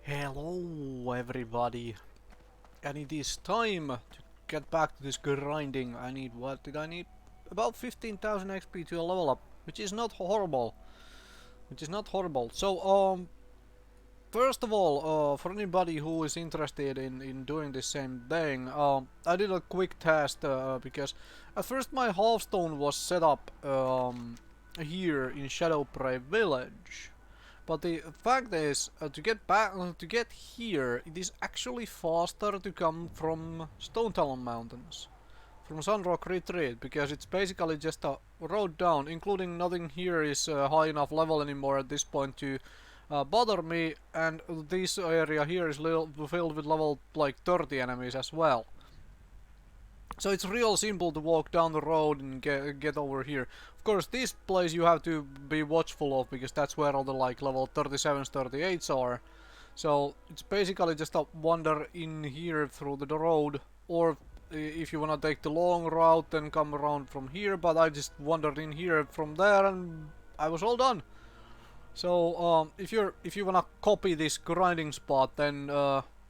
Hello everybody, and it is time to get back to this grinding. I need, what did I need? About 15,000 XP to a level up, which is not horrible. So, first of all, for anybody who is interested in doing the same thing, I did a quick test because at first my halfstone was set up here in Shadowprey Village. But the fact is, to get here, it is actually faster to come from Stone Talon Mountains, from Sunrock Retreat, because it's basically just a road down, including nothing here is high enough level anymore at this point to bother me, and this area here is filled with level like 30 enemies as well. So it's real simple to walk down the road and get over here. Of course, this place you have to be watchful of, because that's where all the like level 37s, 38s are. So it's basically just a wander in here through the road, or if you wanna take the long route, then come around from here. But I just wandered in here from there, and I was all done. So if you wanna copy this grinding spot, then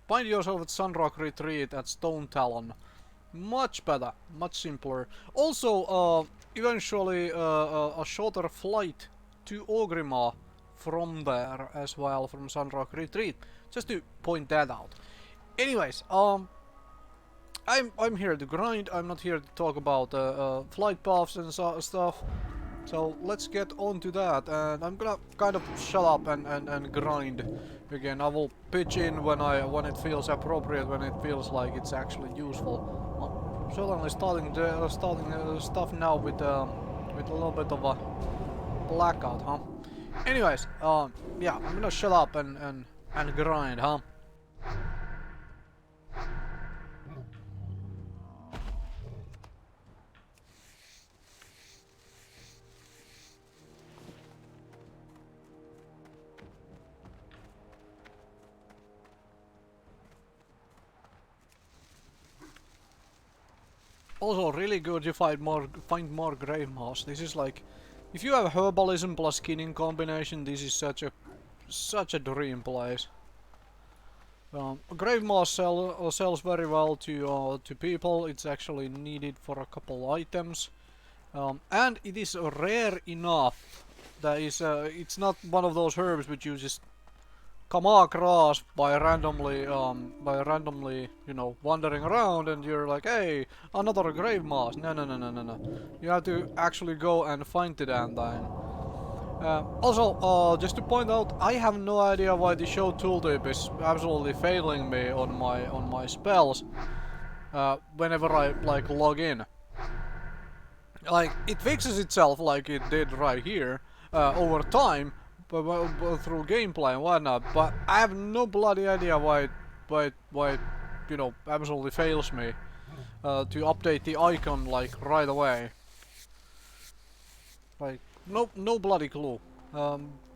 find yourself at Sunrock Retreat at Stone Talon. Much better, much simpler. Also, eventually a shorter flight to Ogrima from there as well, from Sunrock Retreat. Just to point that out. Anyways, I'm here to grind. I'm not here to talk about flight paths and stuff. So let's get on to that, and I'm gonna kind of shut up and grind again. I will pitch in when it feels appropriate, when it feels like it's actually useful. I'm certainly starting stuff now with a little bit of a blackout, huh? Anyways, yeah, I'm gonna shut up and grind, huh? Also, really good to find more grave moss. This is like, if you have herbalism plus skinning combination, this is such a dream place. Grave moss sells very well to people. It's actually needed for a couple items, and it is rare enough that it's not one of those herbs which you just come across by randomly, you know, wandering around, and you're like, hey, another grave moss. No. You have to actually go and find the damn thing. Also, just to point out, I have no idea why the show tooltip is absolutely failing me on my spells whenever I like log in. Like, it fixes itself like it did right here over time, but through gameplay and whatnot. But I have no bloody idea why it you know, absolutely fails me to update the icon like right away. Like, no bloody clue.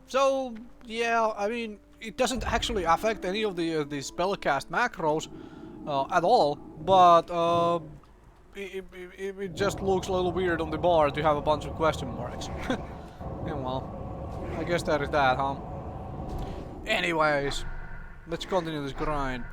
So yeah, I mean, it doesn't actually affect any of the spellcast macros at all, but it just looks a little weird on the bar to have a bunch of question marks. Yeah, well, I guess that is that, huh? Anyways, let's continue this grind.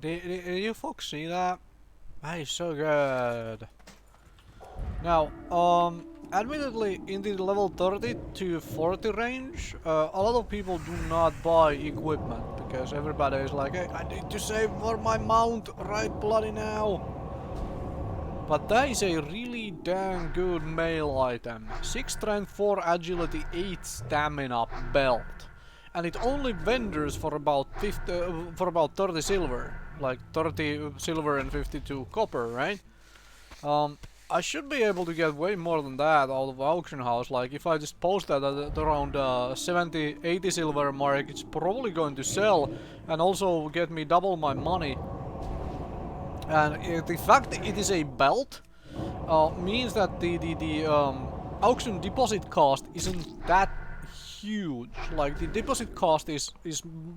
Did you folks see that? That is so good. Now, admittedly, in the level 30 to 40 range, a lot of people do not buy equipment because everybody is like, hey, I need to save for my mount right bloody now. But that is a really damn good mail item. 6 strength, 4 agility, 8 stamina belt. And it only vendors for about 30 silver. Like 30 silver and 52 copper, right? I should be able to get way more than that out of auction house. Like if I just post that at around 70, 80 silver mark, it's probably going to sell and also get me double my money. And the fact that it is a belt means that the auction deposit cost isn't that huge. Like the deposit cost is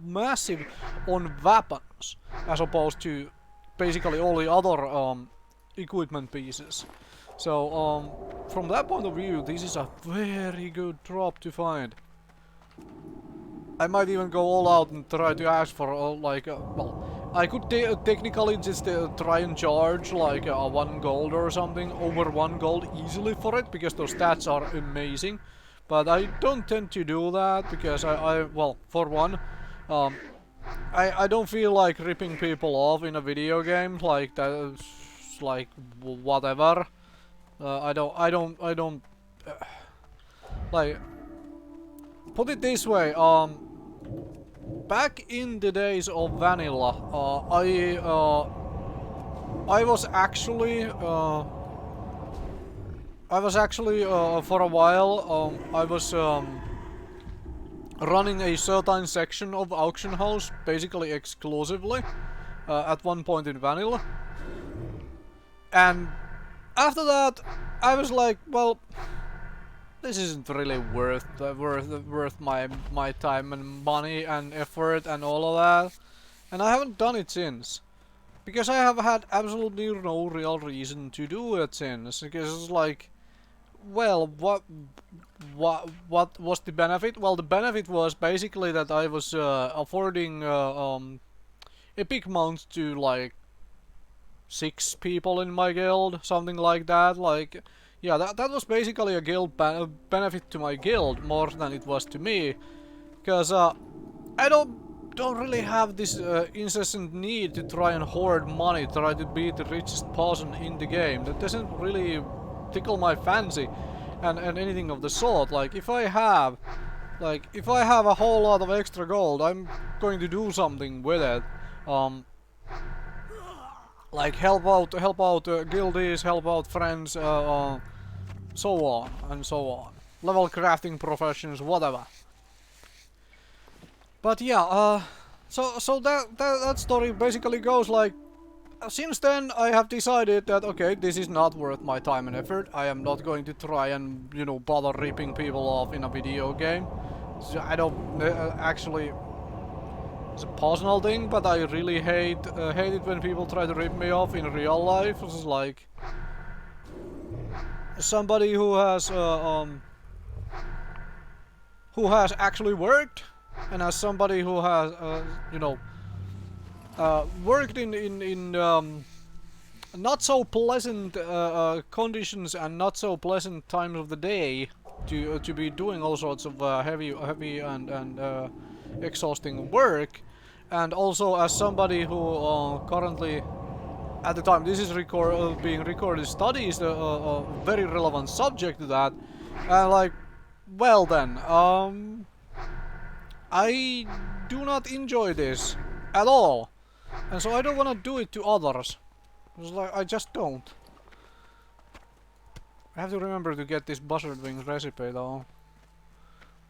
massive on weapons as opposed to basically all the other equipment pieces. So from that point of view, this is a very good drop to find. I might even go all out and try to ask for well, I could technically just try and charge like 1 gold or something, over 1 gold easily for it, because those stats are amazing. But I don't tend to do that because well, for one, I don't feel like ripping people off in a video game like that. Like whatever. I don't like, put it this way. Back in the days of vanilla, I was actually for a while I was running a certain section of auction house basically exclusively at one point in vanilla. And after that, I was like, well, this isn't really worth my time and money and effort and all of that. And I haven't done it since, because I have had absolutely no real reason to do it since. Because it's like, well, what was the benefit? Well, the benefit was basically that I was affording epic mounts to like 6 people in my guild, something like that. Like, yeah, that was basically a guild benefit to my guild more than it was to me, because I don't really have this incessant need to try and hoard money, try to be the richest person in the game. That doesn't really tickle my fancy, and anything of the sort. Like if I have a whole lot of extra gold, I'm going to do something with it. Like help out guildies, help out friends, so on and so on. Level crafting professions, whatever. But yeah, so that story basically goes like, since then I have decided that okay, this is not worth my time and effort. I am not going to try and, you know, bother ripping people off in a video game. So I don't actually. It's a personal thing, but I really hate it when people try to rip me off in real life. It's like somebody who has actually worked, and as somebody who has you know, worked in not so pleasant conditions and not so pleasant times of the day to be doing all sorts of heavy and exhausting work. And also as somebody who currently, at the time this is being recorded, studies a very relevant subject to that, and like, well then, I do not enjoy this at all, and so I don't want to do it to others. It's like, I just don't. I have to remember to get this buzzard wings recipe though,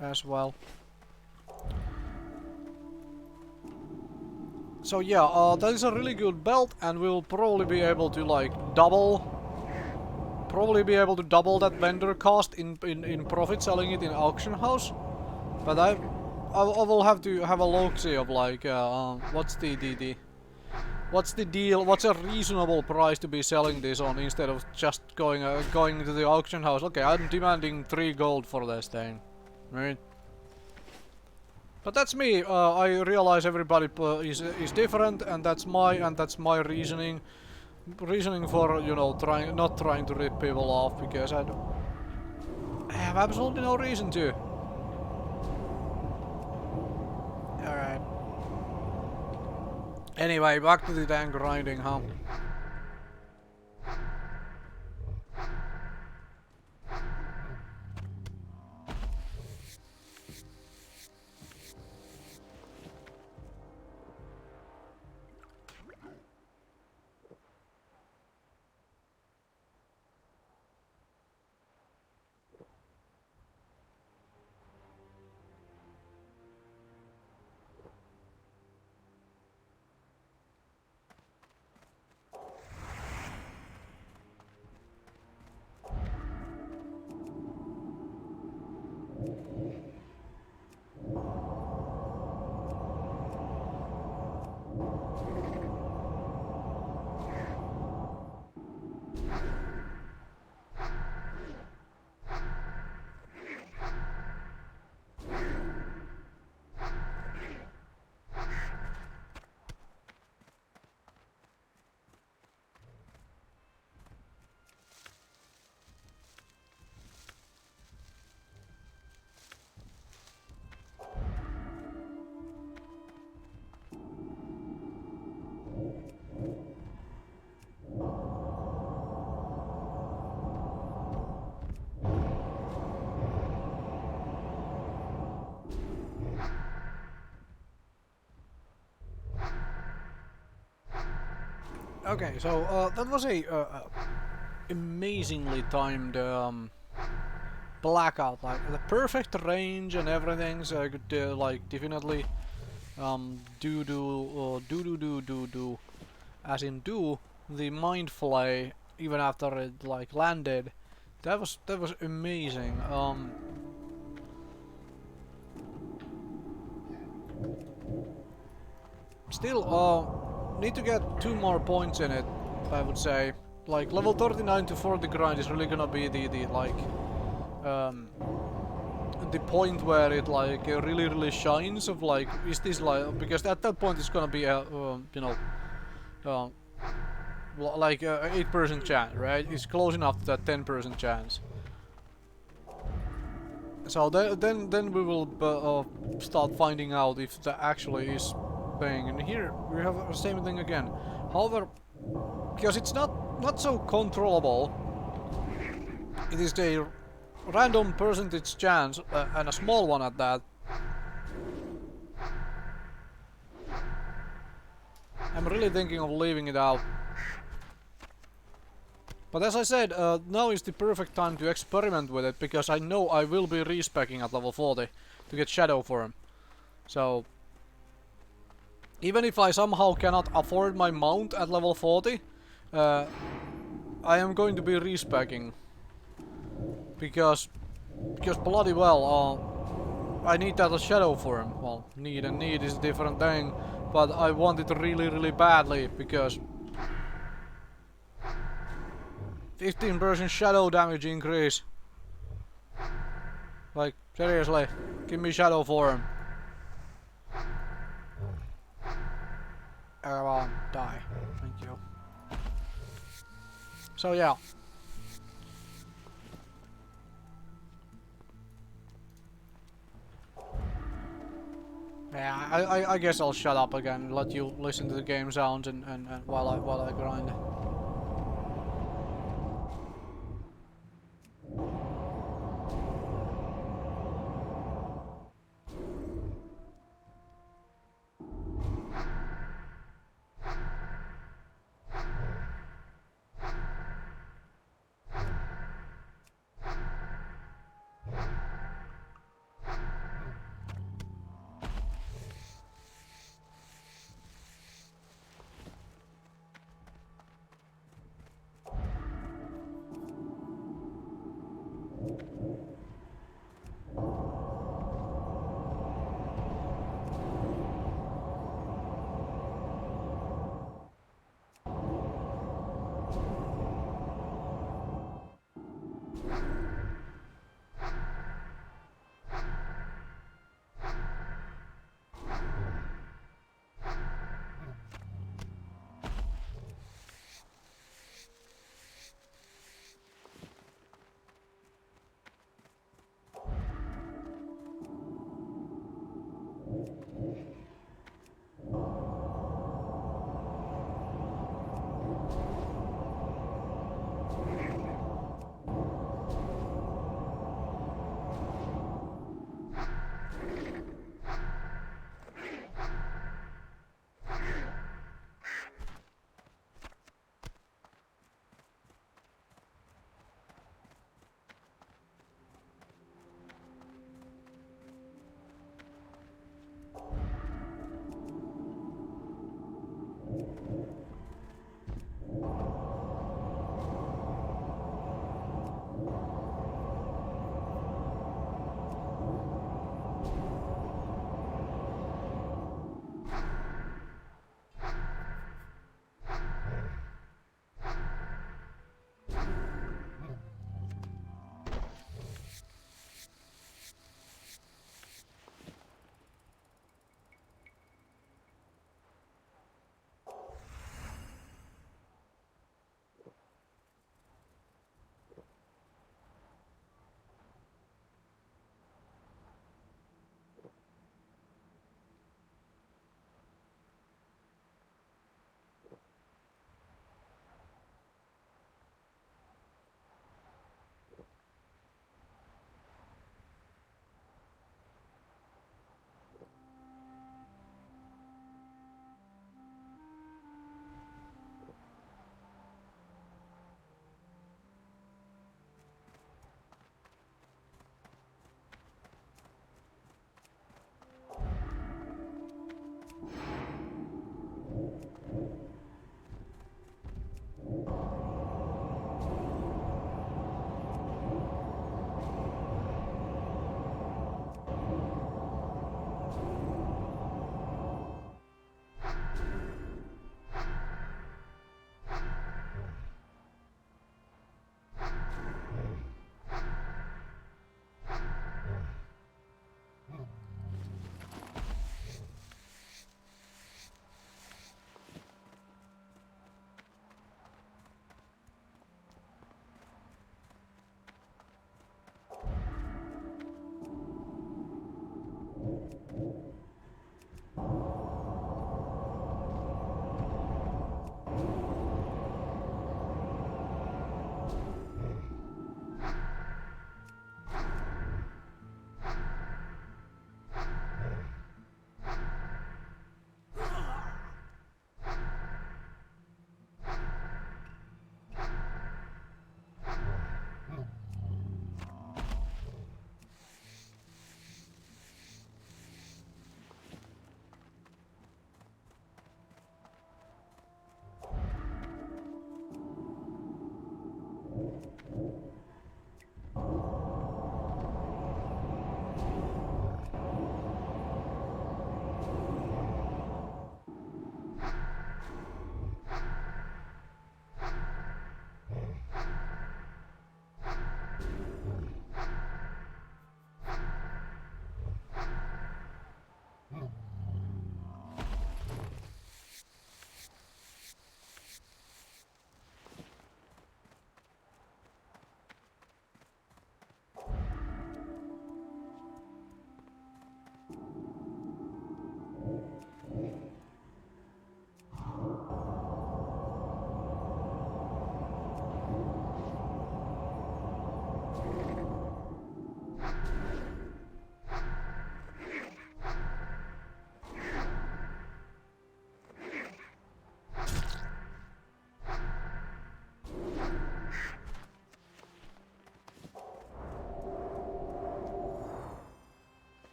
as well. So yeah, that is a really good belt, and we'll probably be able to like double that vendor cost in profit selling it in auction house. But I will have to have a look-see of like what's the deal, what's a reasonable price to be selling this on, instead of just going to the auction house. Okay, I'm demanding 3 gold for this thing, right? But that's me. I realize everybody is different, and that's my reasoning for, you know, not trying to rip people off, because I have absolutely no reason to. All right. Anyway, back to the tank grinding, huh? Okay, so that was a amazingly timed blackout, like the perfect range and everything. So I could like definitely do as in do the mind flay even after it like landed. That was amazing. Still, need to get 2 more points in it, I would say. Like level 39 to 40 grind is really gonna be the like the point where it like really shines of like, is this like, because at that point it's gonna be a you know, like a 8% chance, right? It's close enough to that 10% chance. So then we will start finding out if that actually is paying. And here we have the same thing again. However, because it's not so controllable, it is a random percentage chance, and a small one at that. I'm really thinking of leaving it out. But as I said, now is the perfect time to experiment with it, because I know I will be respecking at level 40 to get Shadow Form. So even if I somehow cannot afford my mount at level 40, I am going to be respecking. Because bloody well, I need that Shadow Form. Well, need and need is a different thing, but I want it really badly, because 15% shadow damage increase. Like, seriously, give me Shadow Form. Well, die. Thank you. So yeah. Yeah, I guess I'll shut up again and let you listen to the game sounds and while I grind.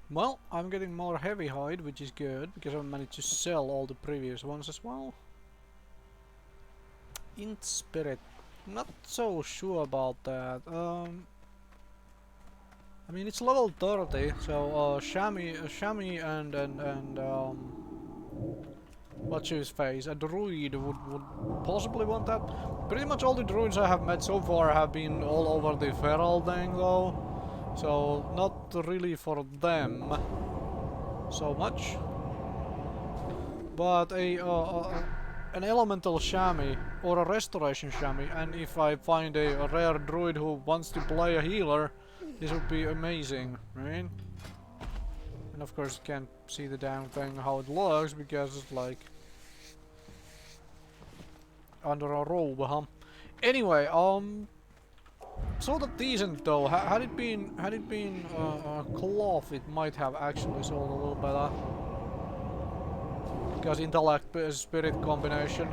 Well, I'm getting more heavy hide, which is good, because I managed to sell all the previous ones as well. Int spirit, not so sure about that. I mean, it's level 30, so Shami and what's his face? A druid would possibly want that. Pretty much all the druids I have met so far have been all over the feral thing, though, so not really for them so much. But an elemental shami or a restoration shami, and if I find a rare druid who wants to play a healer, this would be amazing, right? And of course you can't see the damn thing how it looks because it's like under a robe, huh? Anyway, sort of decent though. Had it been cloth, it might have actually sold a little better. Because intellect spirit combination.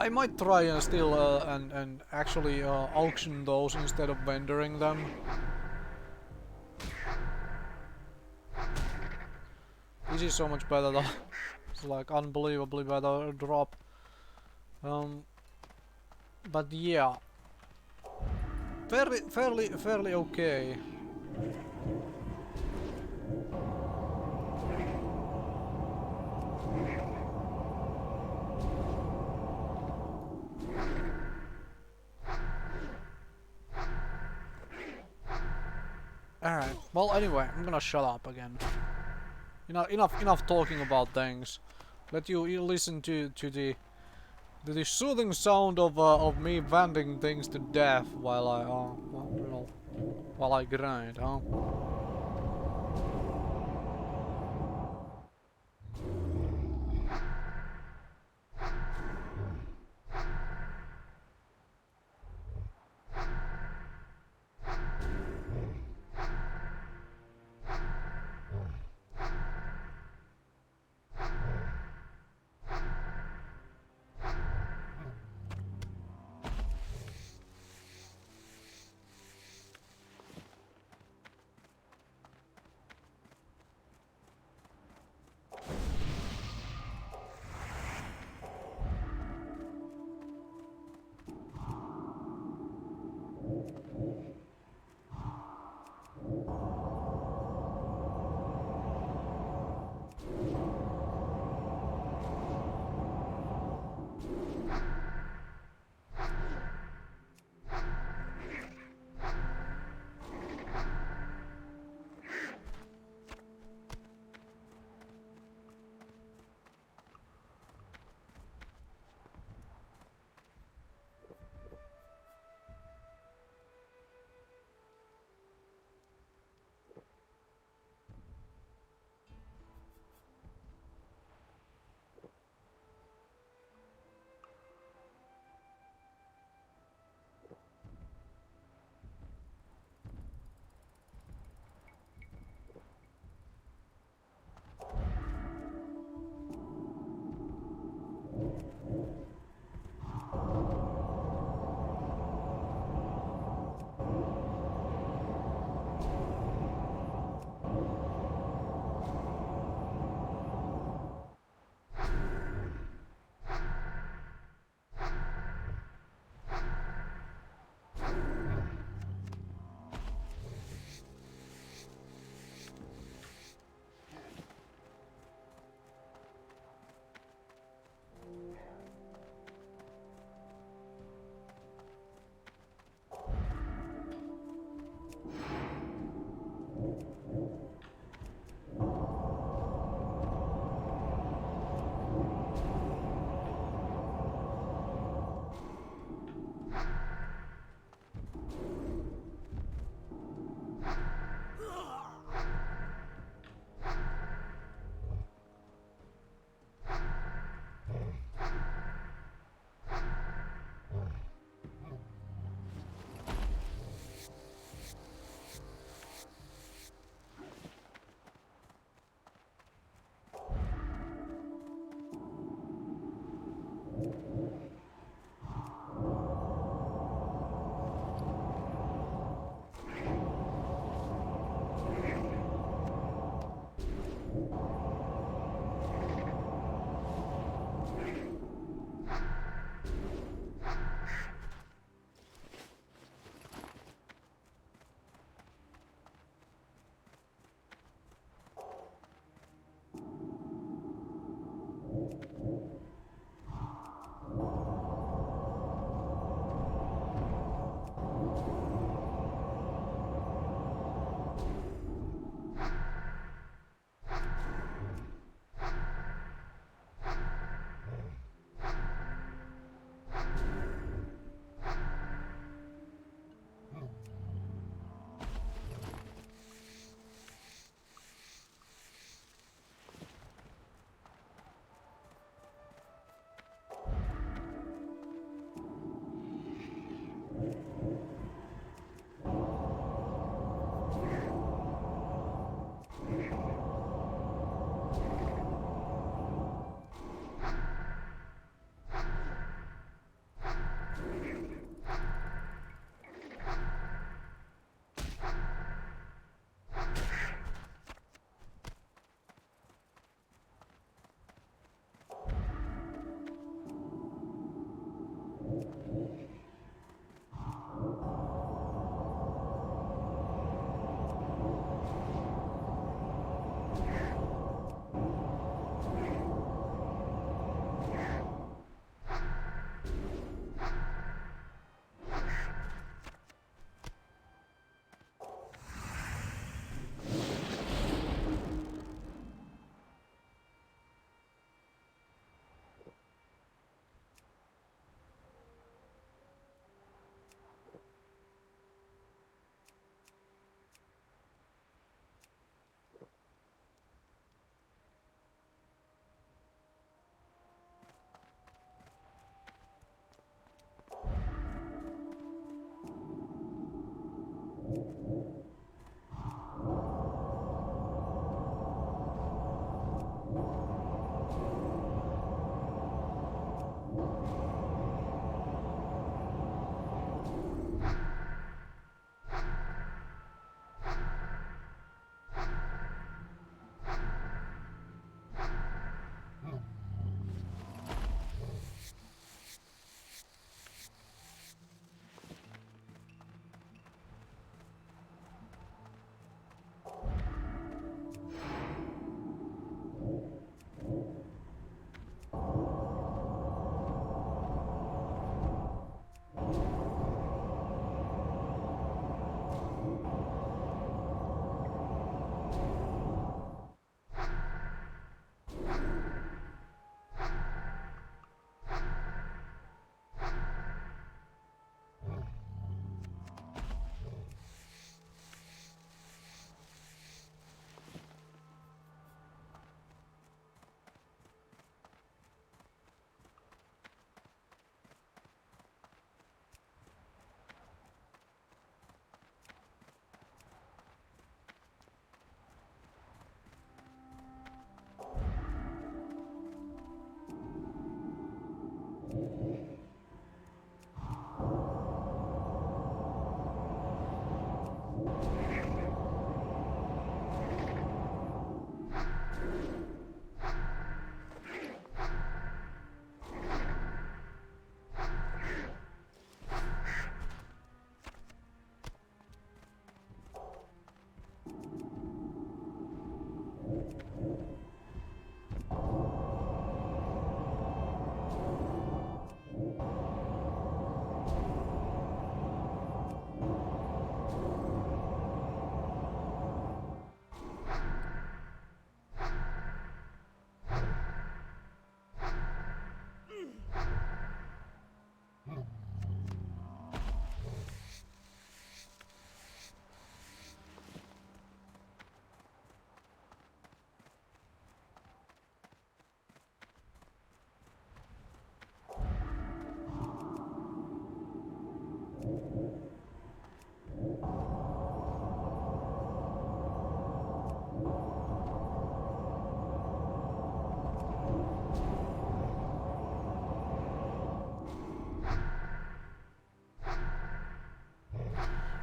I might try and still and actually auction those instead of vendoring them. This is so much better though. It's like unbelievably better drop. But yeah, fairly okay. Alright, well anyway, I'm gonna shut up again. Enough talking about things. Let you listen to the soothing sound of me venting things to death while I well, you know, while I grind, huh?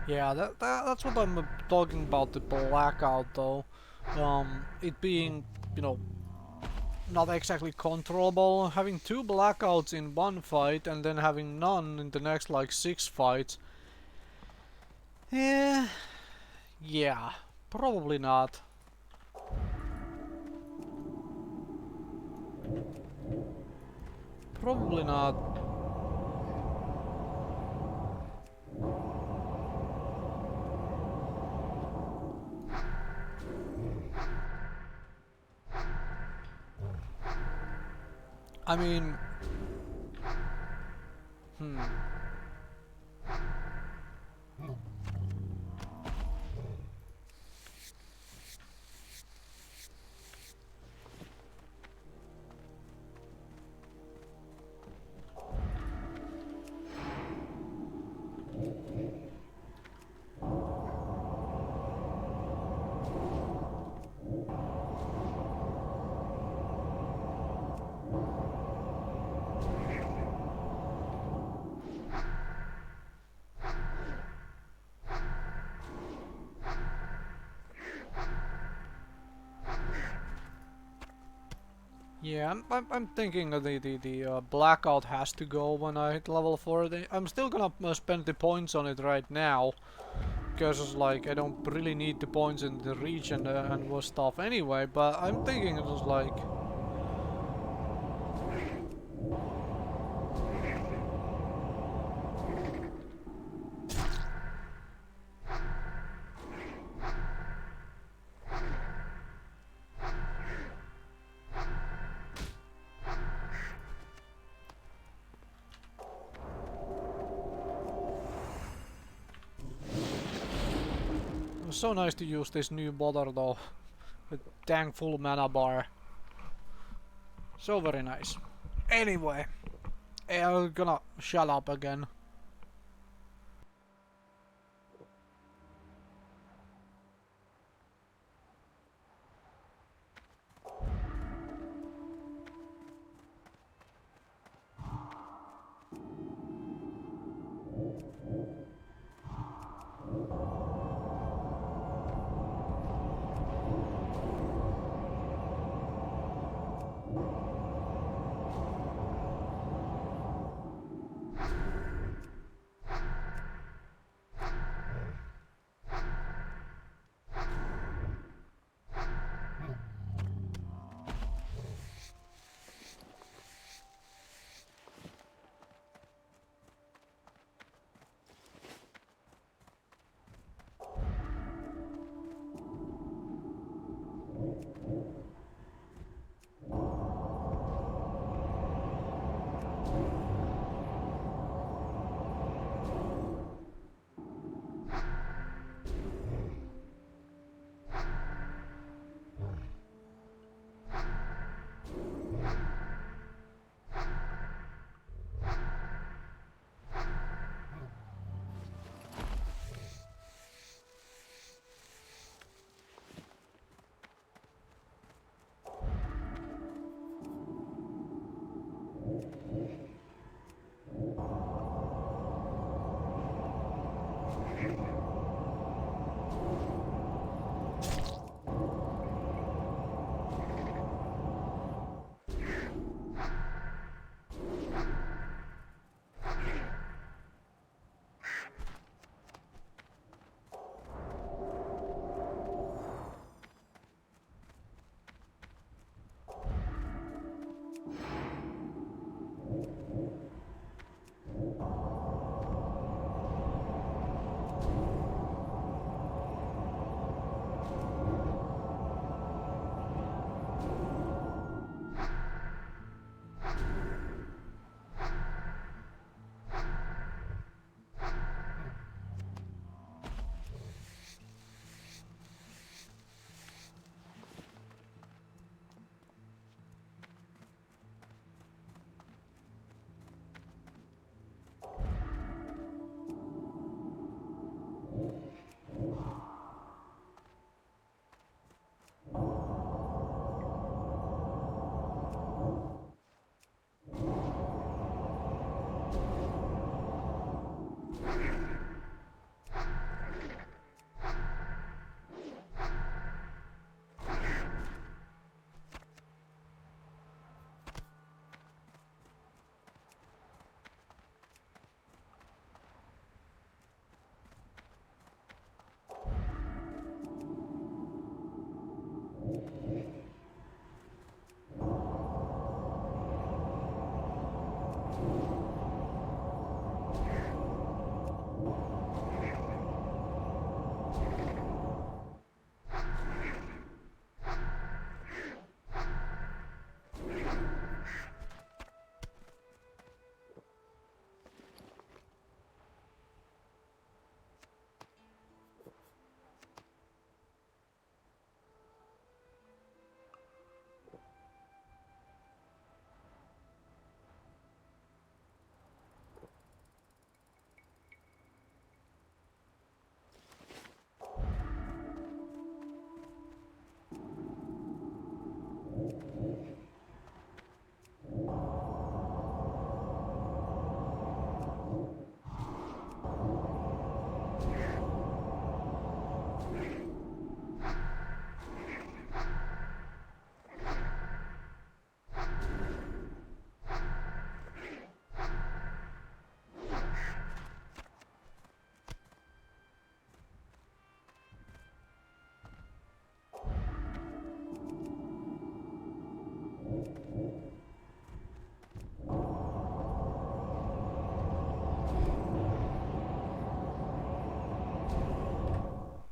Yeah, that's what I'm talking about, the blackout though. It being, you know, not exactly controllable. Having two blackouts in one fight and then having none in the next like 6 fights. Eh, yeah, probably not. Probably not. I mean, hmm. Yeah, I'm thinking that the blackout has to go when I hit level 40. I'm still gonna spend the points on it right now, because it's like I don't really need the points in the region and more stuff anyway. But I'm thinking it was like, it was so nice to use this new bottle though, with dang full mana bar. So very nice. Anyway, I'm gonna shut up again.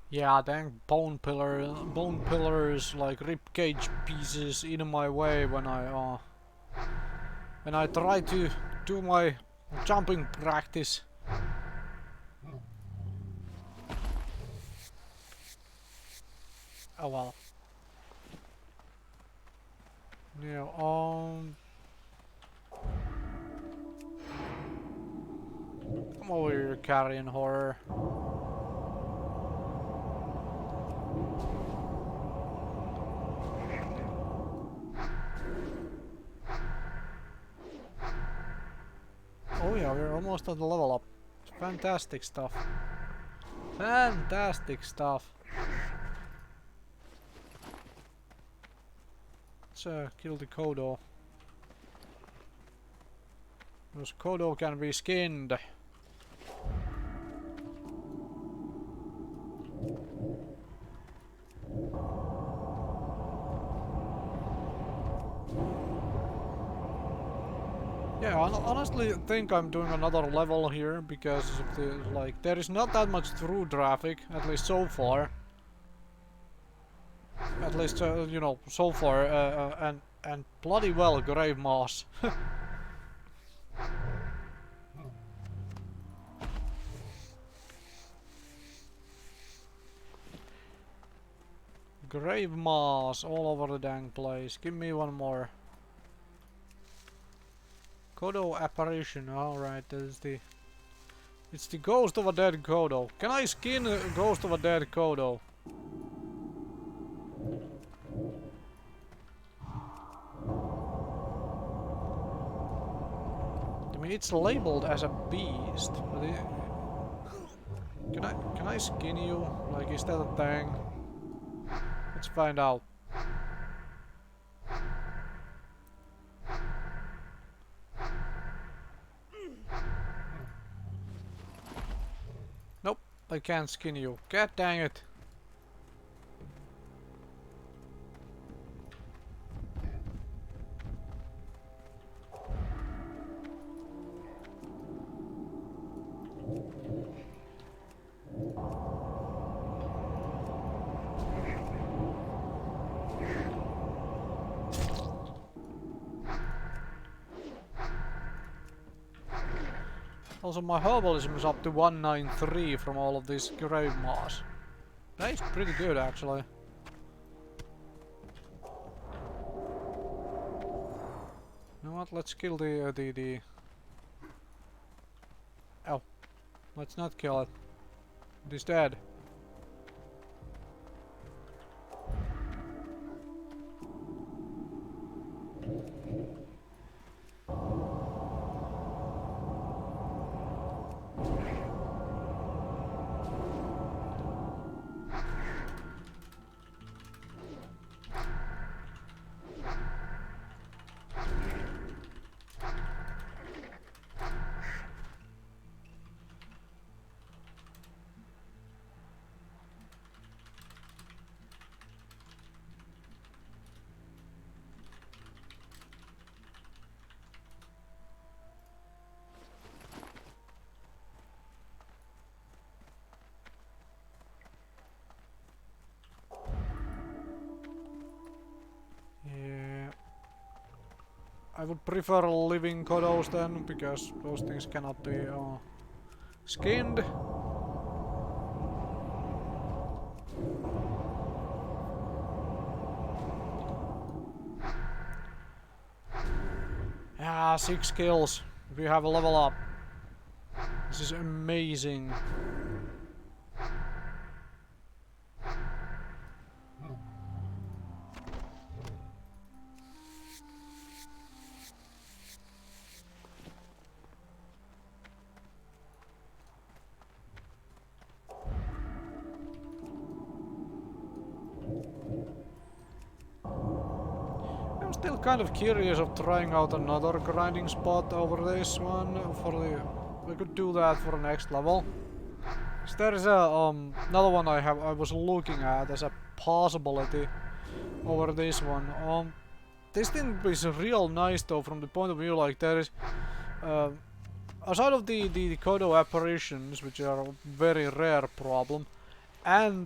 Yeah, dang bone pillars like rib cage pieces in my way when I try to do my jumping practice. Oh well. Yeah, come over here, carrion horror. Oh yeah, we're almost at the level up. Fantastic stuff. Fantastic stuff. Let's kill the Kodo. Because Kodo can be skinned. Yeah, I honestly think I'm doing another level here because of the, like, there is not that much through traffic, at least so far. At least, you know, so far, and bloody well, grave moss. Grave moss all over the dang place. Give me one more. Kodo apparition. Alright, that's the... It's the ghost of a dead Kodo. Can I skin a ghost of a dead Kodo? mean, it's labeled as a beast, but can I skin you? Like, is that a thing? Let's find out. Nope, I can't skin you. God dang it. Also, my herbalism is up to 193 from all of this grave moss. That is pretty good, actually. You know what? Let's kill the. Oh, let's not kill it. It is dead. I would prefer living Kodos then, because those things cannot be skinned. Ah, 6 kills. We have a level up. This is amazing. I'm still kind of curious of trying out another grinding spot over this one for the. We could do that for the next level. So there is a another one I was looking at as a possibility over this one. This thing is real nice though, from the point of view like there is aside of the Kodo apparitions, which are a very rare problem, and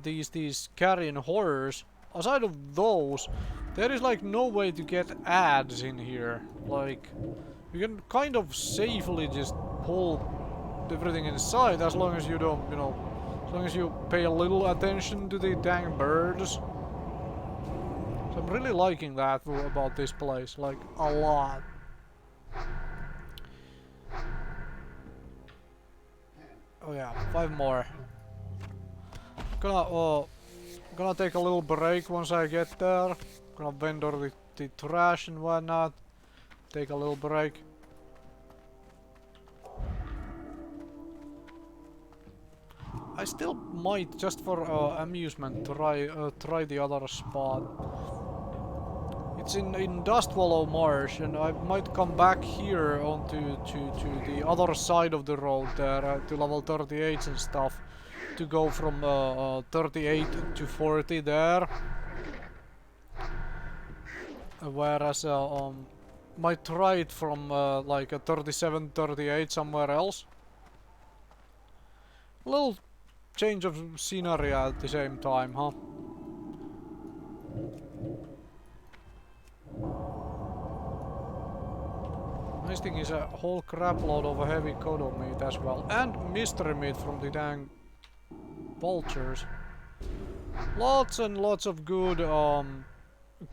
these carrion horrors. Aside of those, there is like no way to get ads in here. Like, you can kind of safely just pull everything inside as long as you don't, you know, as long as you pay a little attention to the dang birds. So I'm really liking that about this place, like a lot. Oh yeah, 5 more. Gonna take a little break once I get there. Gonna vendor the trash and whatnot. Take a little break. I still might, just for amusement, try the other spot. It's in Dustwallow Marsh, and I might come back here onto to the other side of the road there to level 38 and stuff. To go from 38 to 40 there, whereas might try it from like a 37, 38 somewhere else. A little change of scenery at the same time, huh? Nice thing is a whole crapload of heavy Kodo meat as well, and mystery meat from the dang vultures. Lots and lots of good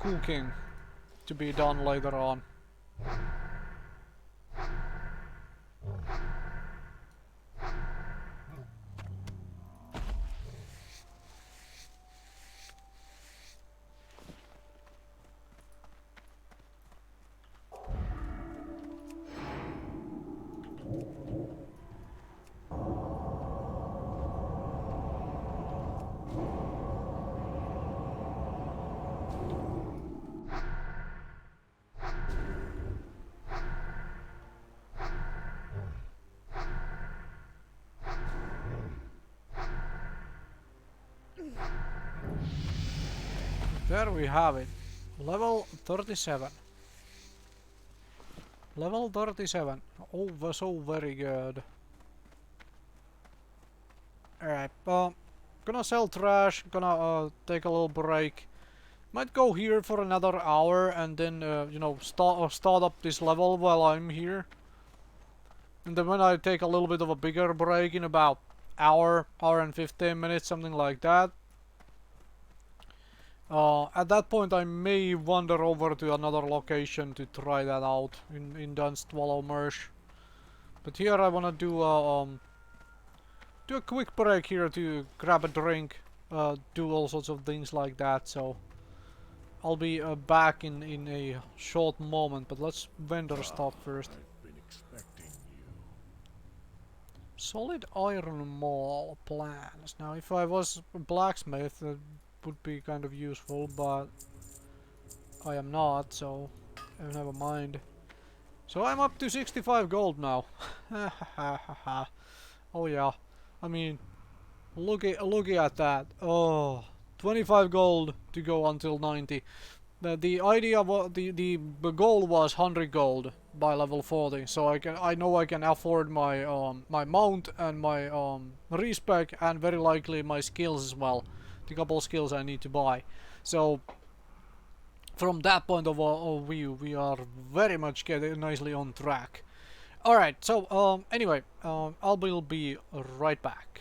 cooking to be done later on. there we have it. Level 37. Level 37. Oh, so very good. Alright, gonna sell trash, gonna take a little break. Might go here for another hour and then, you know, start up this level while I'm here. And then when I take a little bit of a bigger break in about hour and 15 minutes, something like that. At that point I may wander over to another location to try that out in Dunstwallow Marsh. But here I wanna do a quick break here to grab a drink, do all sorts of things like that, so I'll be back in a short moment, but let's vendor stuff first. Solid iron maul plans. Now if I was a blacksmith that would be kind of useful, but I am not, so never mind. So I'm up to 65 gold now. Oh yeah. I mean, look at that. Oh, 25 gold to go until 90. The idea was the goal was 100 gold by level 40, so I know I can afford my my mount and my respec and very likely my skills as well. The couple skills I need to buy. So from that point of view, we are very much getting nicely on track. All right. So anyway, I will be right back.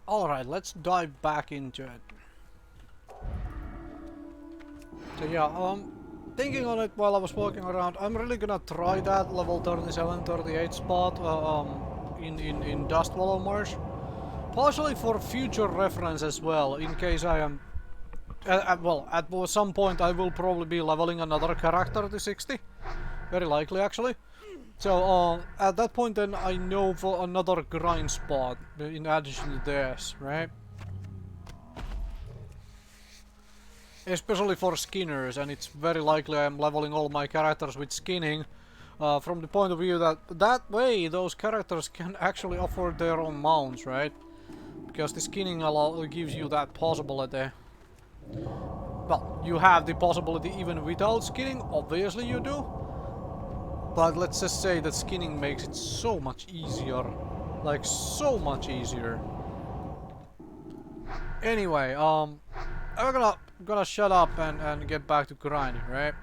Alright, let's dive back into it. So yeah, thinking on it while I was walking around, I'm really gonna try that level 37, 38 spot in Dustwallow Marsh. partially for future reference as well, in case I am... well, at some point I will probably be leveling another character to 60. Very likely, actually. So, at that point then I know for another grind spot in addition to this, right? Especially for skinners, and it's very likely I'm leveling all my characters with skinning. From the point of view that way those characters can actually afford their own mounts, right? Because the skinning gives you that possibility. Well, you have the possibility even without skinning, obviously you do. But let's just say that skinning makes it so much easier. Like, so much easier. Anyway, I'm gonna shut up and get back to grinding, right?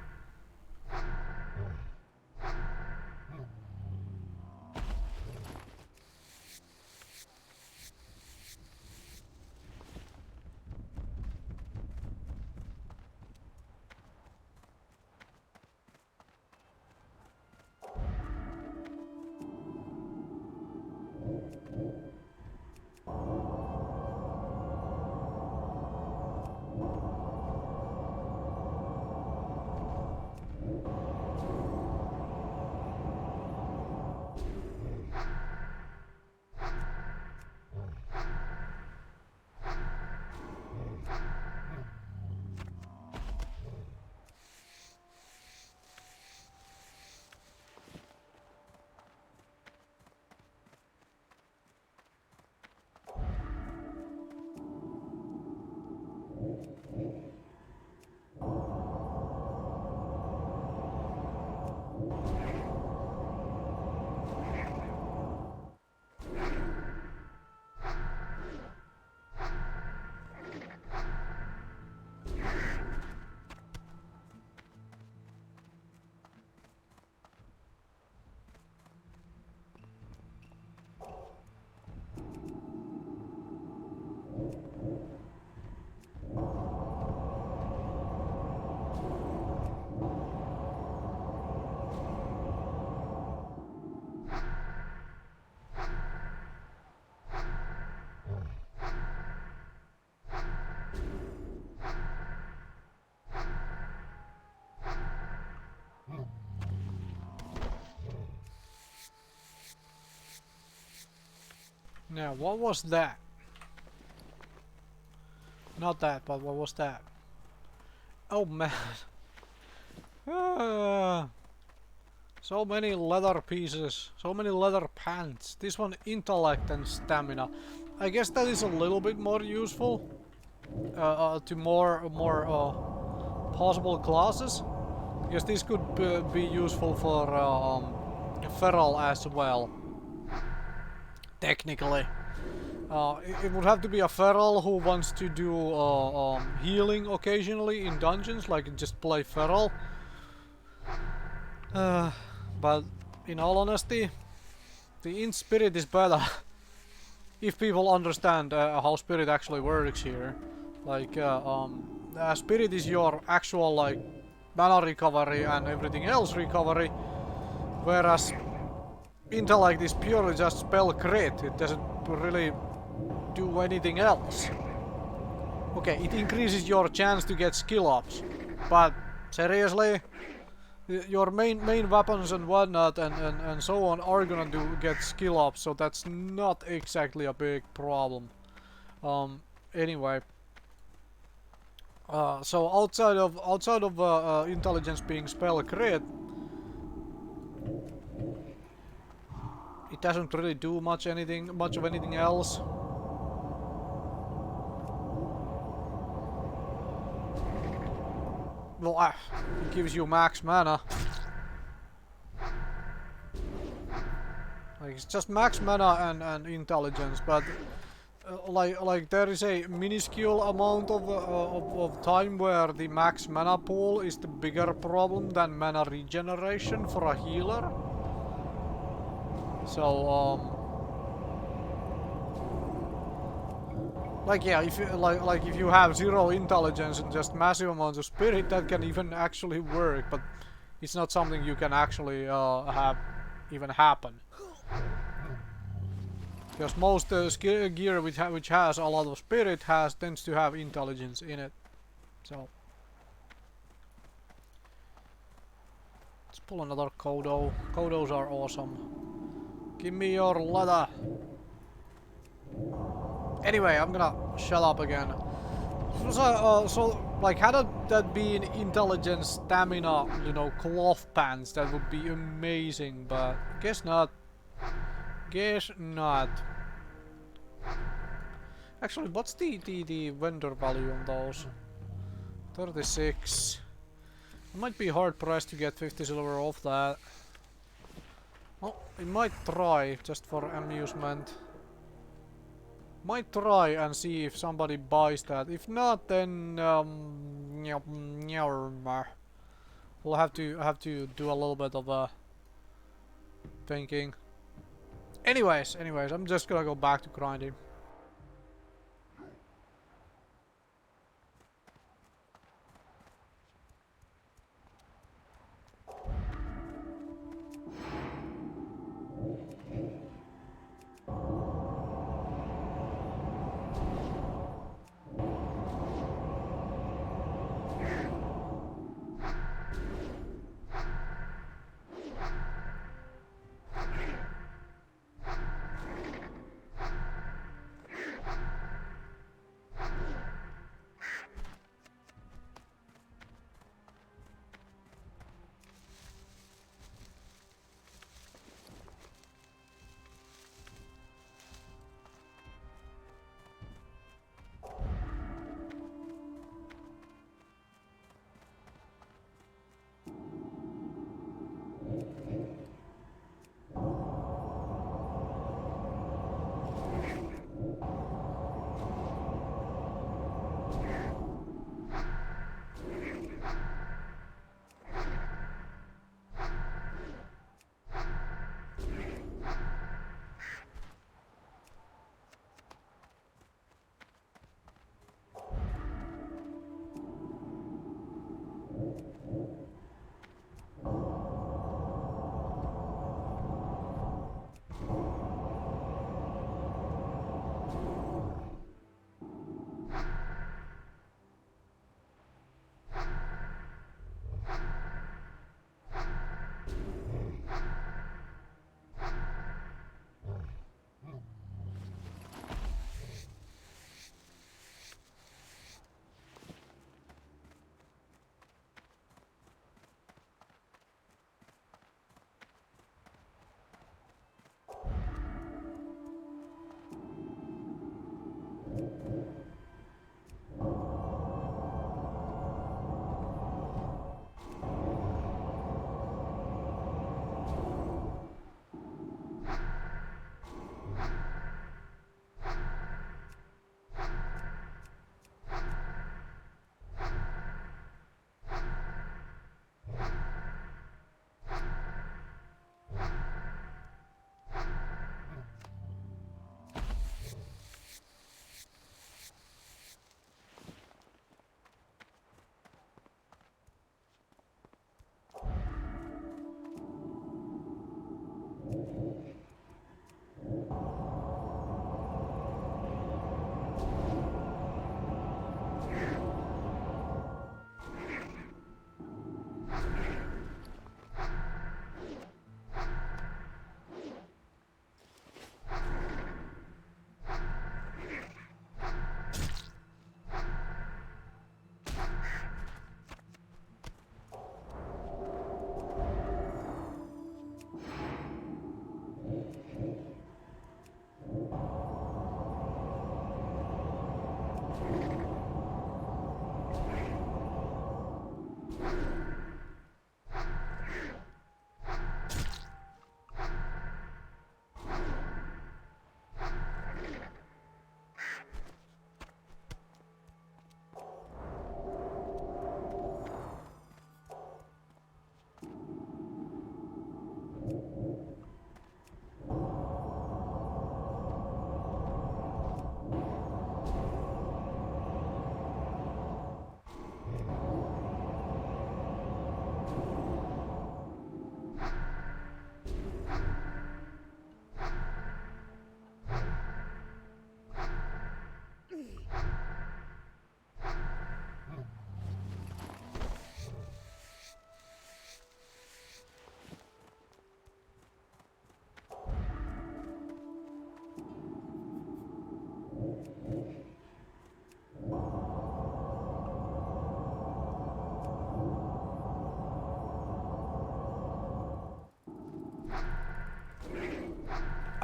Now, what was that? Not that, but what was that? Oh man. So many leather pieces, so many leather pants. This one, intellect and stamina. I guess that is a little bit more useful to more possible classes, because this could be useful for feral as well. Technically, it would have to be a feral who wants to do healing occasionally in dungeons, like just play feral. But in all honesty, the int spirit is better if people understand how spirit actually works here. Like, spirit is your actual like mana recovery and everything else recovery, whereas intellect is purely just spell crit. It doesn't really do anything else. Okay, it increases your chance to get skill ups, but seriously, your main weapons and whatnot and so on are gonna get skill ups, so that's not exactly a big problem. Anyway, so outside of intelligence being spell crit, it doesn't really do much of anything else. Well, it gives you max mana. Like, it's just max mana and intelligence, but like there is a minuscule amount of time where the max mana pool is the bigger problem than mana regeneration for a healer. So like, yeah, if you, like if you have 0 intelligence and just massive amounts of spirit, that can even actually work, but it's not something you can actually have even happen. Because most gear which has a lot of spirit tends to have intelligence in it. So let's pull another Kodo. Kodos are awesome. Give me your leather. Anyway, I'm gonna shut up again. So like, had that been intelligence, stamina, you know, cloth pants, that would be amazing, but guess not. Guess not. Actually, what's the vendor value on those? 36. I might be hard pressed to get 50 silver off that. Well, we might try, just for amusement. Might try and see if somebody buys that. If not, then we'll have to do a little bit of thinking. Anyways, I'm just gonna go back to grinding.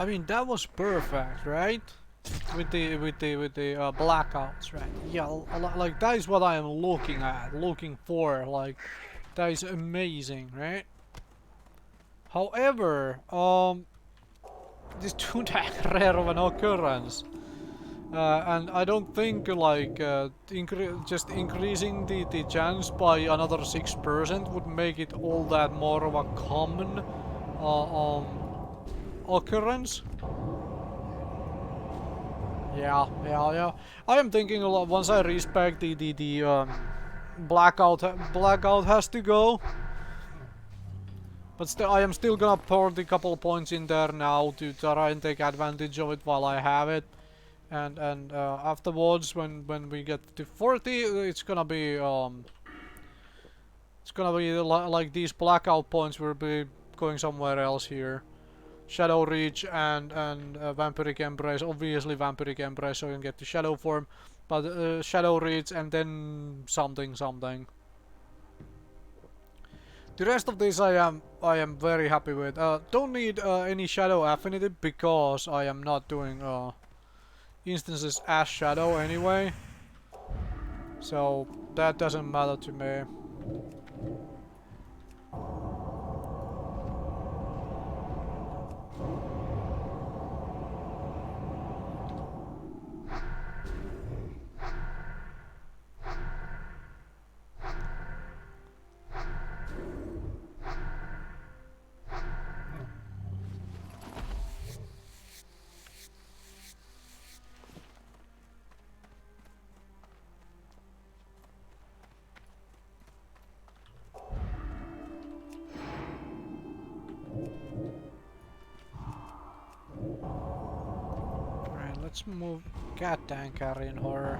I mean, that was perfect, right? With the blackouts, right? Yeah, like that is what I am looking for. Like that is amazing, right? However, this too rare of an occurrence. And I don't think like just increasing the chance by another 6% would make it all that more of a common occurrence. Yeah. I am thinking a lot. Once I respect the blackout has to go. But still, I am still gonna pour the couple points in there now to try and take advantage of it while I have it. And afterwards, when we get to 40, it's gonna be like these blackout points will be going somewhere else here. Shadow Reach and Vampiric Embrace, obviously Vampiric Embrace, so you can get the Shadow form, but Shadow Reach and then something. The rest of this I am very happy with. Don't need any Shadow Affinity because I am not doing instances as Shadow anyway, so that doesn't matter to me. Alright, let's move. Goddamn carrying horror.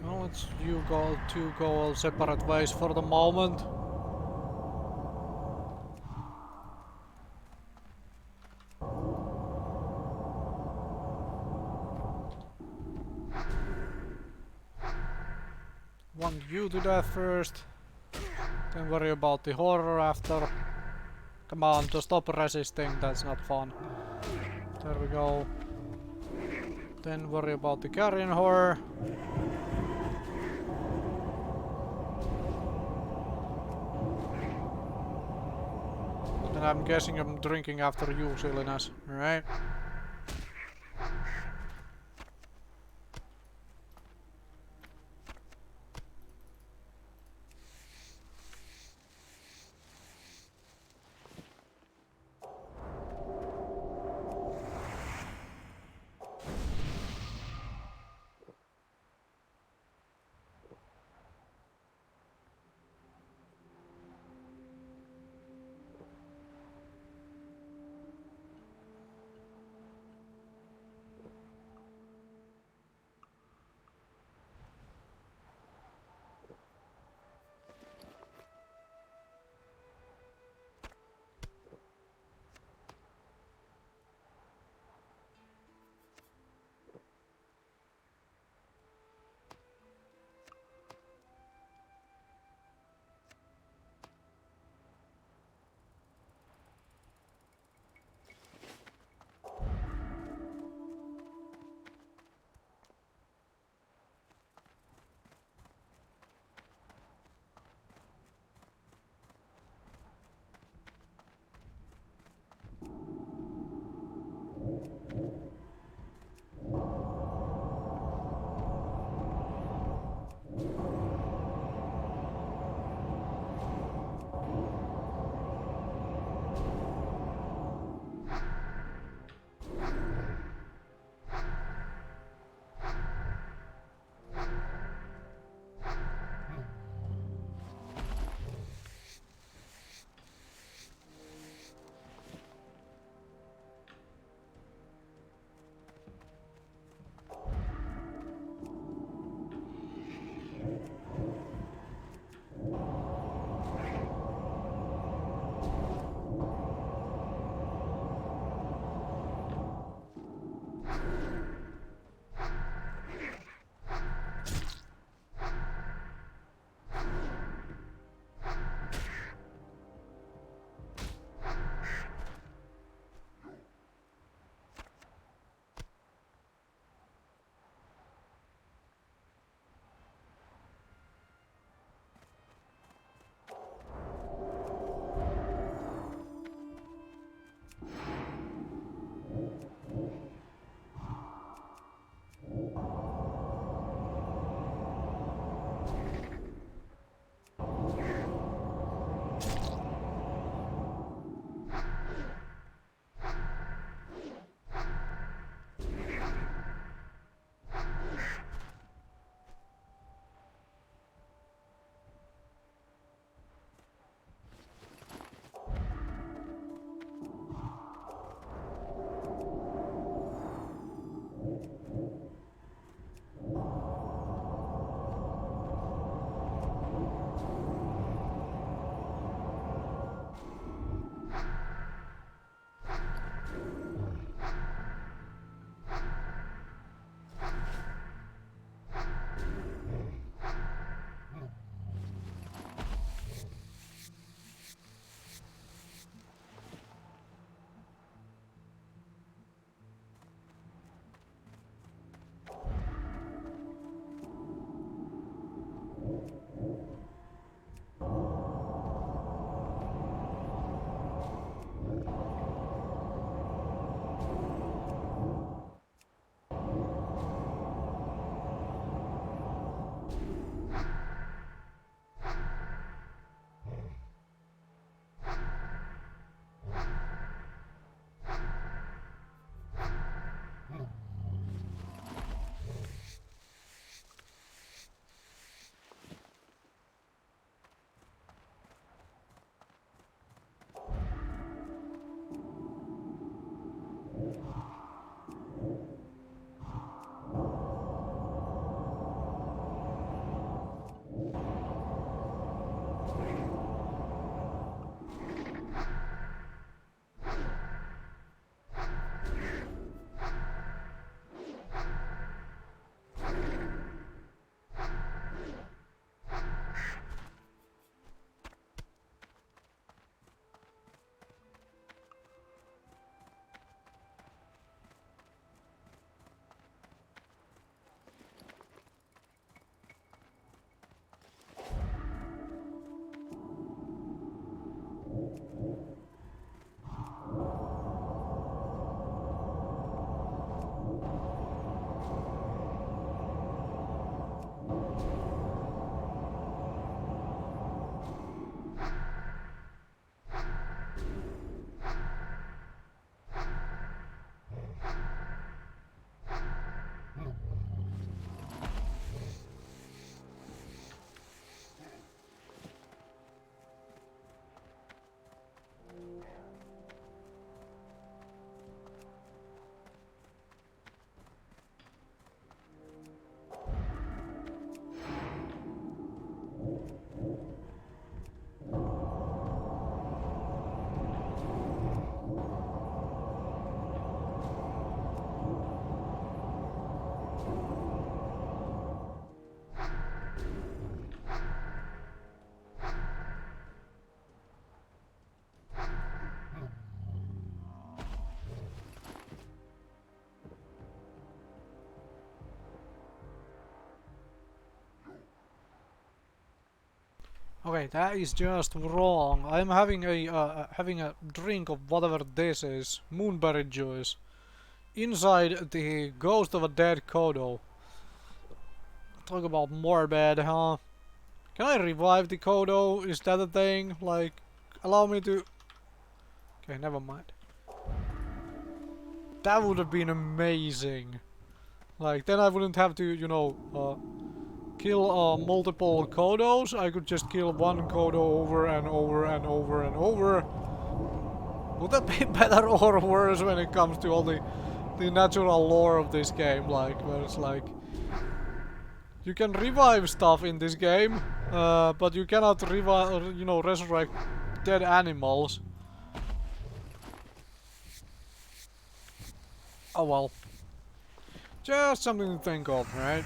Well, let's two go separate ways for the moment. Want you to die first. Then worry about the horror after. Come on, just stop resisting, that's not fun. There we go. Then worry about the carrion horror. And I'm guessing I'm drinking after you, silliness, alright? Okay, that is just wrong. I'm having a drink of whatever this is, moonberry juice, inside the ghost of a dead Kodo. Talk about morbid, huh? Can I revive the Kodo? Is that a thing? Like, allow me to... Okay, never mind. That would have been amazing. Like, then I wouldn't have to, you know, kill multiple Kodos. I could just kill one Kodo over and over and over and over. Would that be better or worse when it comes to all the natural lore of this game? Like, where it's like... You can revive stuff in this game, but you cannot revive, you know, resurrect dead animals. Oh well. Just something to think of, right?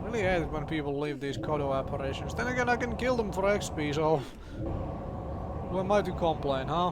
Really hate it when people leave these Kodo apparitions. Then again, I can kill them for XP, so... Who am I to complain, huh?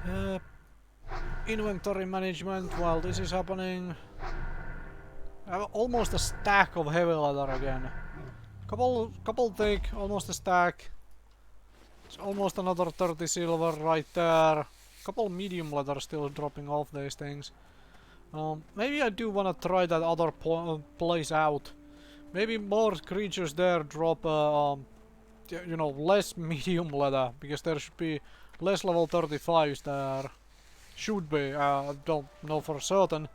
Uh, Inventory management while this is happening. I have almost a stack of heavy leather again. Couple thick, almost a stack. It's almost another 30 silver right there. Couple medium leather still dropping off these things. Maybe I do wanna try that other place out. Maybe more creatures there drop, you know, less medium leather, because there should be less level 35s there. Should be, I don't know for certain,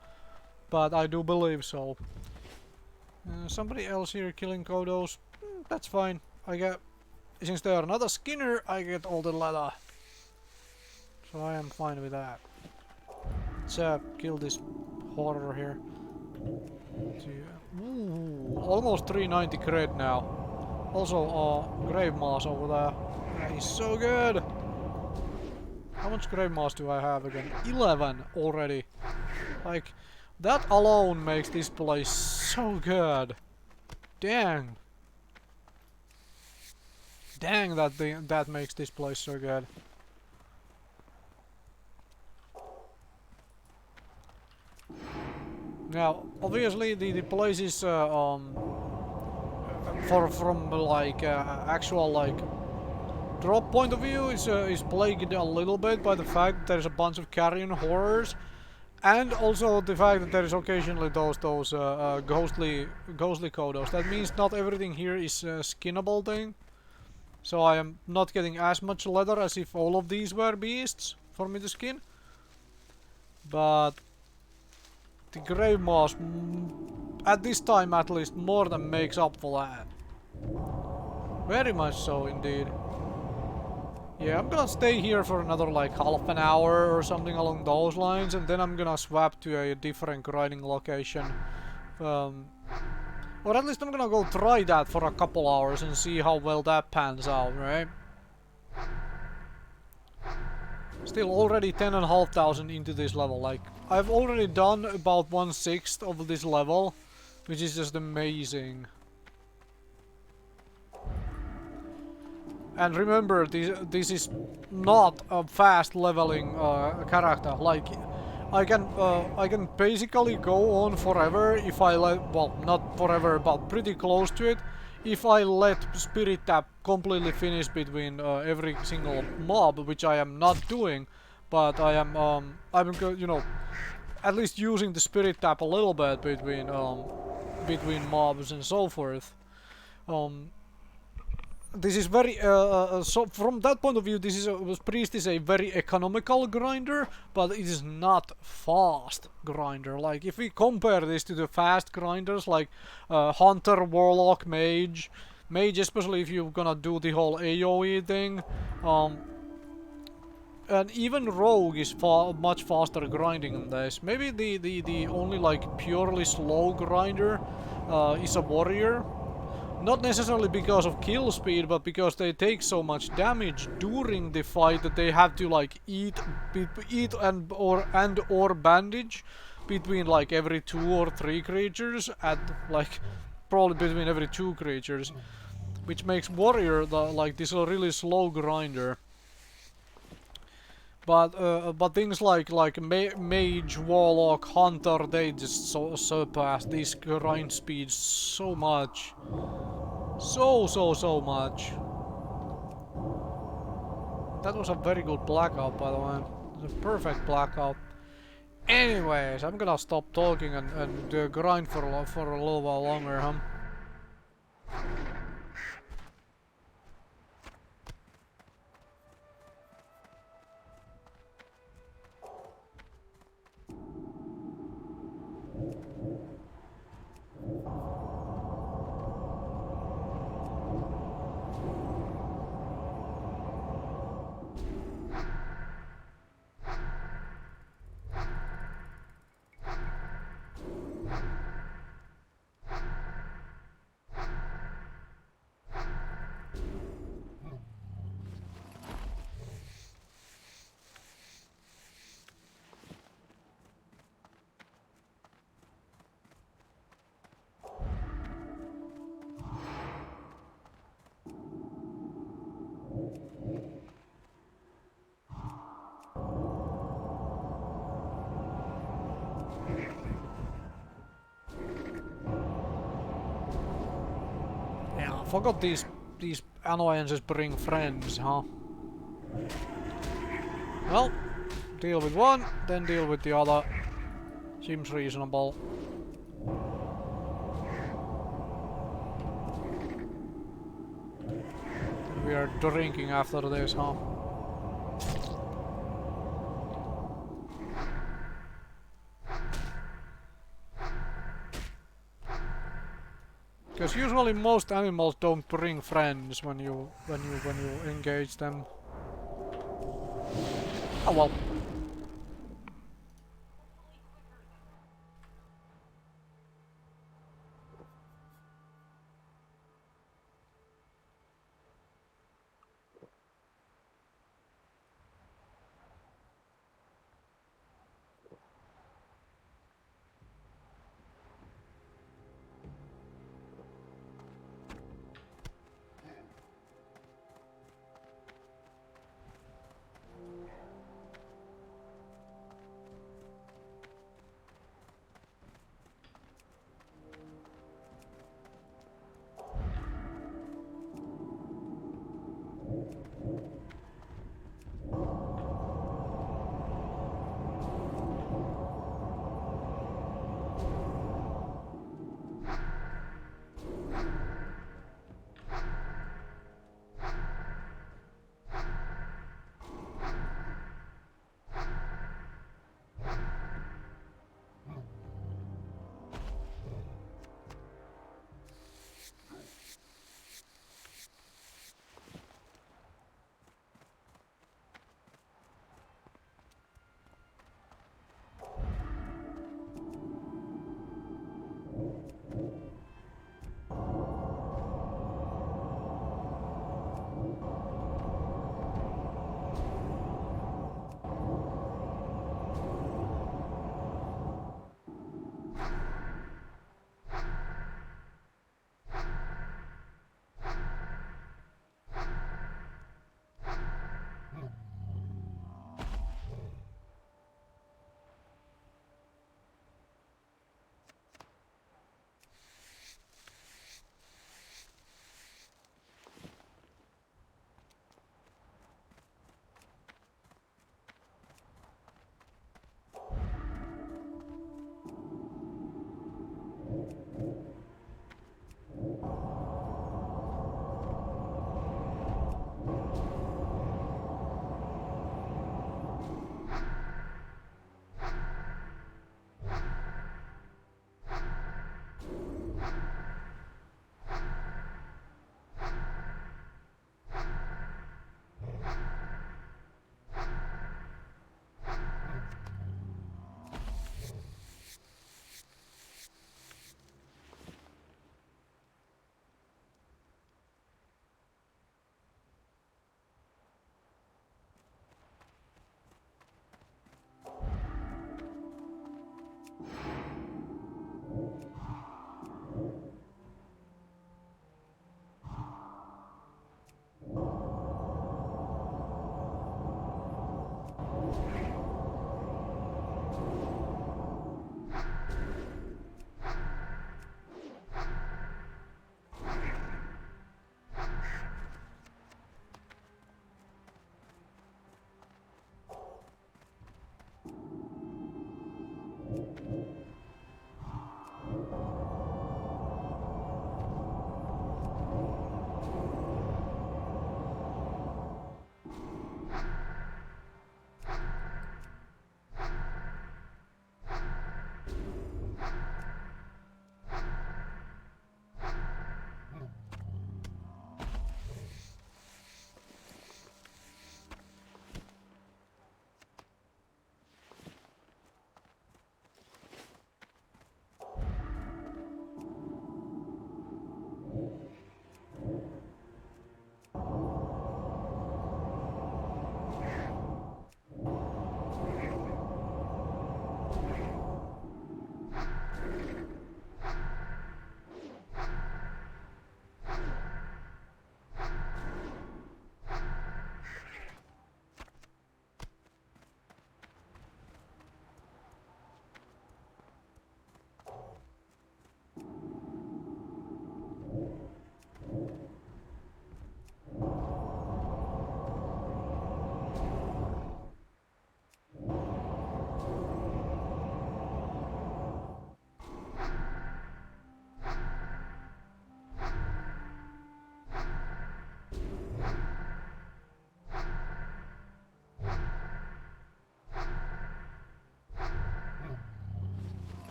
but I do believe so. Somebody else here killing Kodos. That's fine. I get, since they are not a skinner, I get all the leather. So I am fine with that. Let's kill this horror here. Ooh, almost 390 cred now. Also, grave mass over there. That is so good. How much grave mass do I have again? 11 already. Like, that alone makes this place so good. Dang. Dang, that makes this place so good. Now, obviously, the place is from like actual like drop point of view is plagued a little bit by the fact that there's a bunch of carrion horrors, and also the fact that there is occasionally those ghostly Kodos. That means not everything here is a skinnable thing. So I am not getting as much leather as if all of these were beasts for me to skin. But the grave moss, at this time at least, more than makes up for that. Very much so indeed. Yeah, I'm gonna stay here for another like half an hour or something along those lines, and then I'm gonna swap to a different grinding location. Or at least I'm gonna go try that for a couple hours and see how well that pans out, right? Still already 10,500 into this level. Like, I've already done about 1/6 of this level, which is just amazing. And remember, this is not a fast leveling character. Like, I can basically go on forever if I let, well, not forever, but pretty close to it, if I let Spirit Tap completely finish between every single mob, which I am not doing, but I am, you know, at least using the Spirit Tap a little bit between mobs and so forth. This is very, so from that point of view, this is Priest is a very economical grinder, but it is not fast grinder. Like, if we compare this to the fast grinders, like Hunter, Warlock, Mage, especially if you're gonna do the whole AoE thing, and even Rogue is much faster grinding than this. Maybe the only like purely slow grinder is a Warrior. Not necessarily because of kill speed, but because they take so much damage during the fight that they have to like eat and or bandage between like every 2 or 3 creatures, at like probably between every 2 creatures, which makes Warrior like this really slow grinder. But things like Mage, Warlock, Hunter, they just surpass these grind speeds so much. So much. That was a very good blackout, by the way. It was a perfect blackout. Anyways, I'm gonna stop talking and grind for a little while longer, huh? Yeah, I forgot these annoyances bring friends, huh? Well, deal with one, then deal with the other. Seems reasonable. We are drinking after this, huh? Because usually most animals don't bring friends when you engage them. Oh well.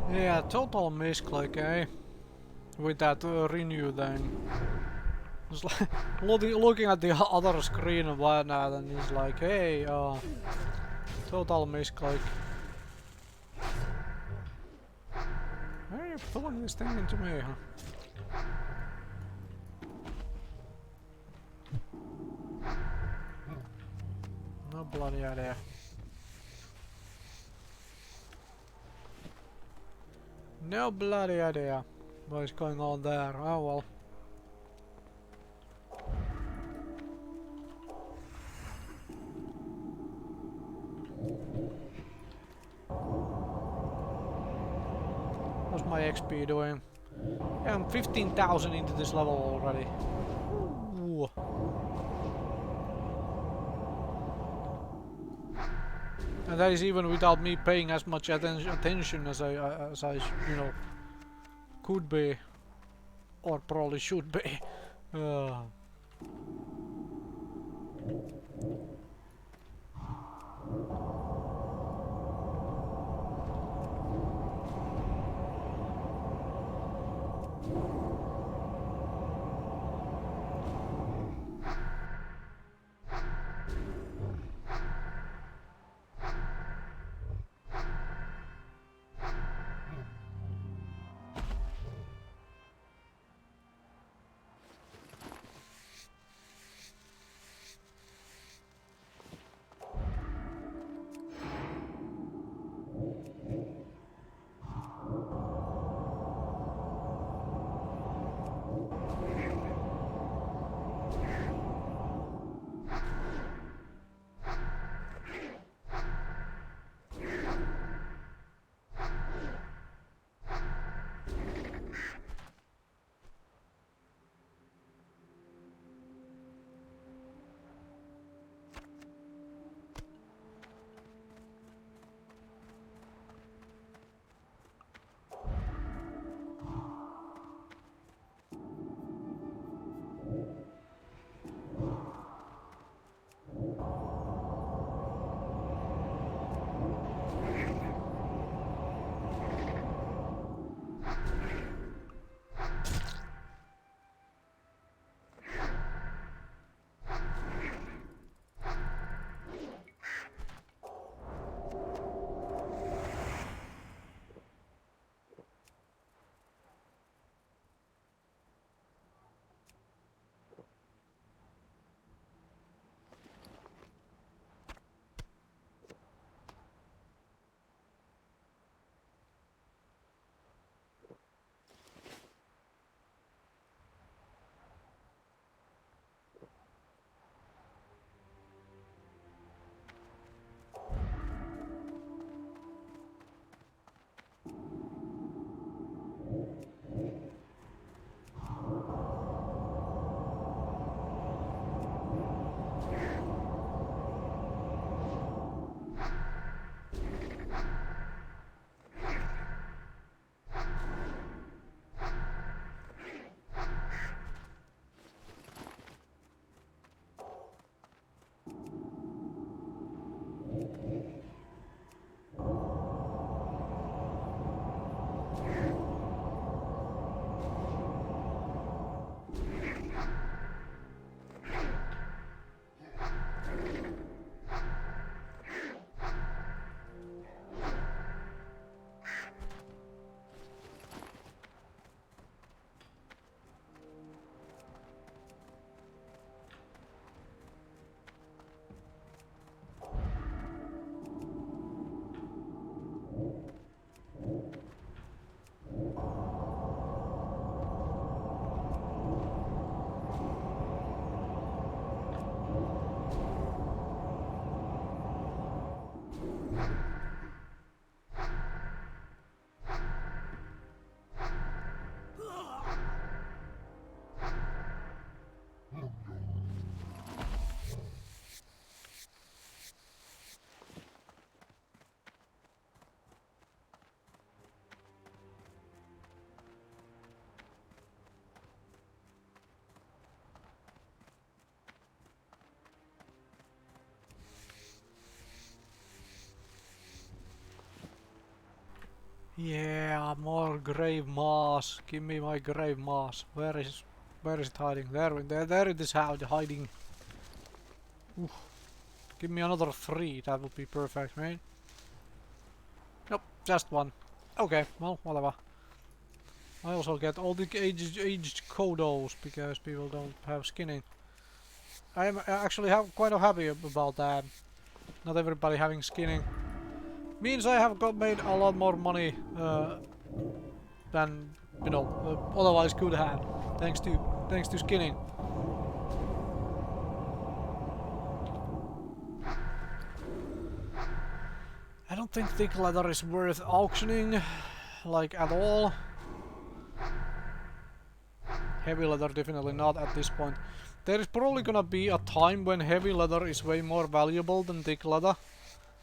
Yeah, total misclick, eh? With that renew thing. It's like looking at the other screen and whatnot, and it's like, hey, total misclick. Why are you pulling this thing into me, huh? No bloody idea. No bloody idea what is going on there. Oh well. How's my XP doing? Yeah, I'm 15,000 into this level already. Ooh. And that is even without me paying as much attention as I, you know, could be, or probably should be. Yeah, more grave moss. Give me my grave moss. Where is it hiding? There it is hiding. Oof. Give me another 3. That would be perfect, right? Nope, just 1. Okay, well, whatever. I also get all the aged kodos because people don't have skinning. I am actually quite happy about that. Not everybody having skinning. Means I have made a lot more money than, you know, otherwise could have. Thanks to skinning. I don't think thick leather is worth auctioning, like at all. Heavy leather definitely not at this point. There is probably gonna be a time when heavy leather is way more valuable than thick leather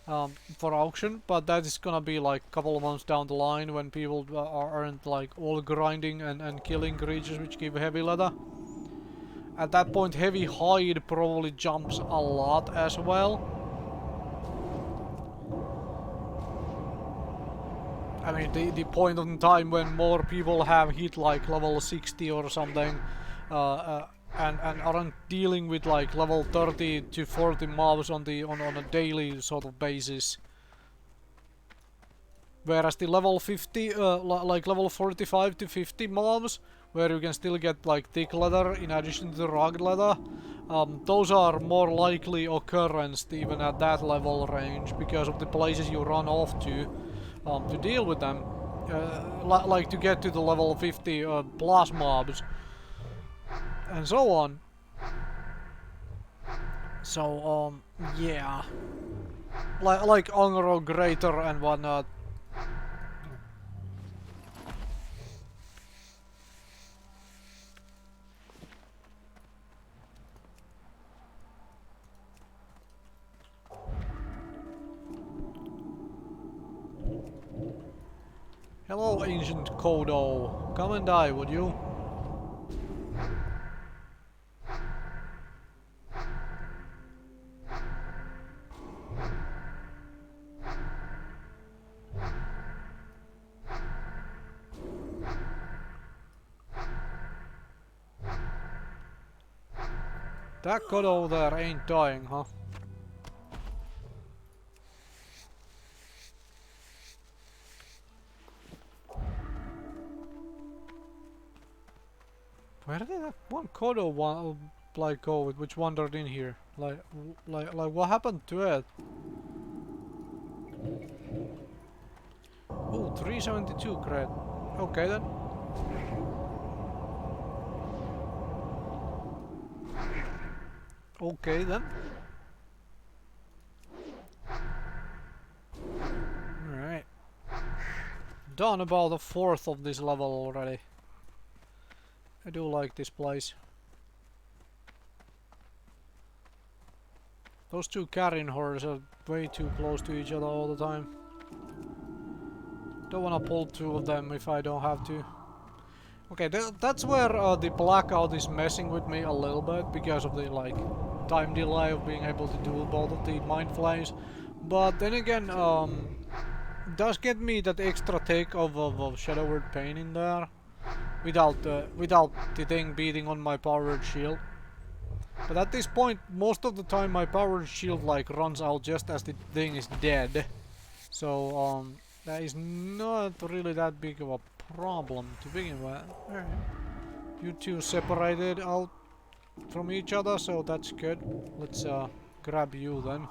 for auction, but that is gonna be like a couple of months down the line when people aren't like all grinding and killing creatures which give heavy leather. At that point heavy hide probably jumps a lot as well. I mean, the point in time when more people have hit like level 60 or something, and aren't dealing with like level 30 to 40 mobs on a daily sort of basis. Whereas the level 50, like level 45 to 50 mobs, where you can still get like thick leather in addition to the rugged leather, those are more likely occurrence even at that level range because of the places you run off to deal with them. Like to get to the level 50 plus mobs and so on. So yeah, like Angro Greater and whatnot. Hello, ancient Kodo. Come and die, would you? That Kodo there ain't dying, huh? Where did that one Kodo like go which wandered in here? Like what happened to it? Oh, 372 cred. Okay then. Okay then. Alright. Done about a fourth of this level already. I do like this place. Those two carrion horses are way too close to each other all the time. Don't wanna pull 2 of them if I don't have to. Okay, that's where the blackout is messing with me a little bit because of the like time delay of being able to do both of the mind flames. But then again, does get me that extra take of Shadow Word Pain in there without the thing beating on my powered shield. But at this point, most of the time my powered shield like runs out just as the thing is dead. So that is not really that big of a problem to begin with. Alright. You two separated out from each other, so that's good. Let's grab you then.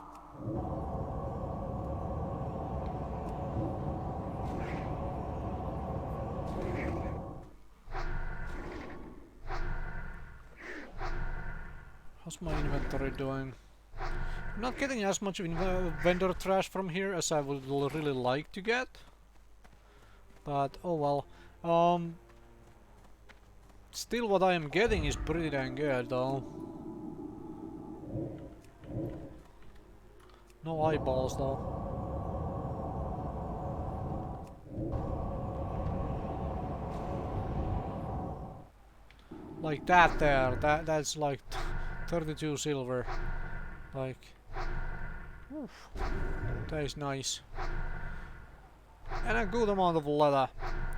How's my inventory doing? I'm not getting as much vendor trash from here as I would really like to get. But oh well. Still what I am getting is pretty dang good though. No eyeballs though. Like that there, that's like 32 silver. Like, oof, that is nice. and a good amount of leather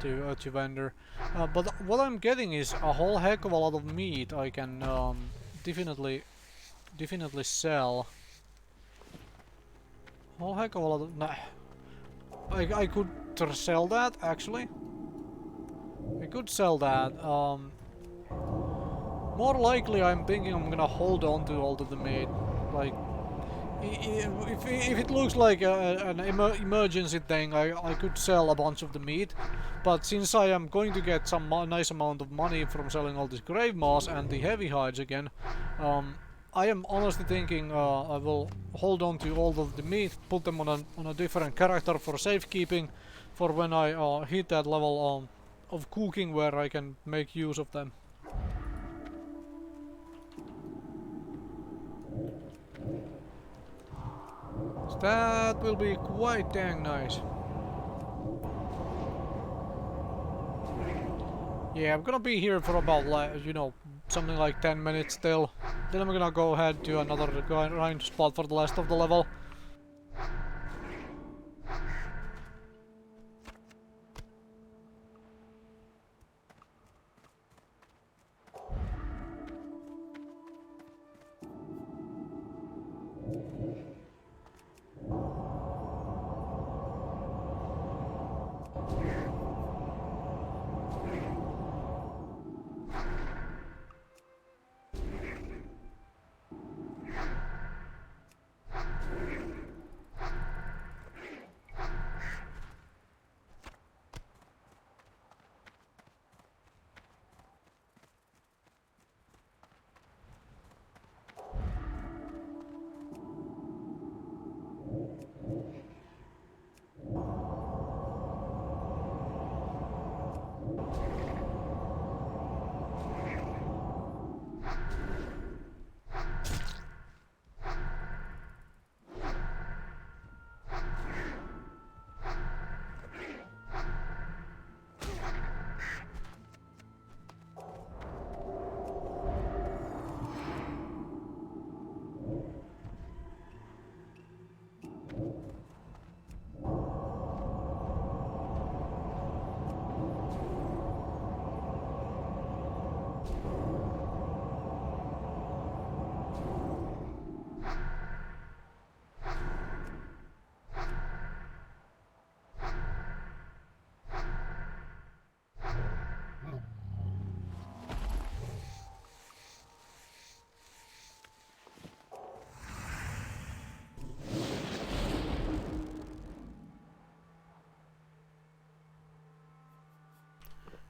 to vendor. But what I'm getting is a whole heck of a lot of meat I can definitely sell. Whole heck of a lot of... Nah, I could sell that actually. I could sell that. More likely I'm thinking I'm gonna hold on to all of the meat. Like, if it looks like an emergency thing, I could sell a bunch of the meat. But since I am going to get some nice amount of money from selling all this grave moss and the heavy hides again, I am honestly thinking I will hold on to all of the meat, put them on a different character for safekeeping, for when I hit that level of cooking where I can make use of them. So that will be quite dang nice. Yeah, I'm gonna be here for about, like, you know, something like 10 minutes still. Then I'm gonna go ahead to another grind spot for the rest of the level.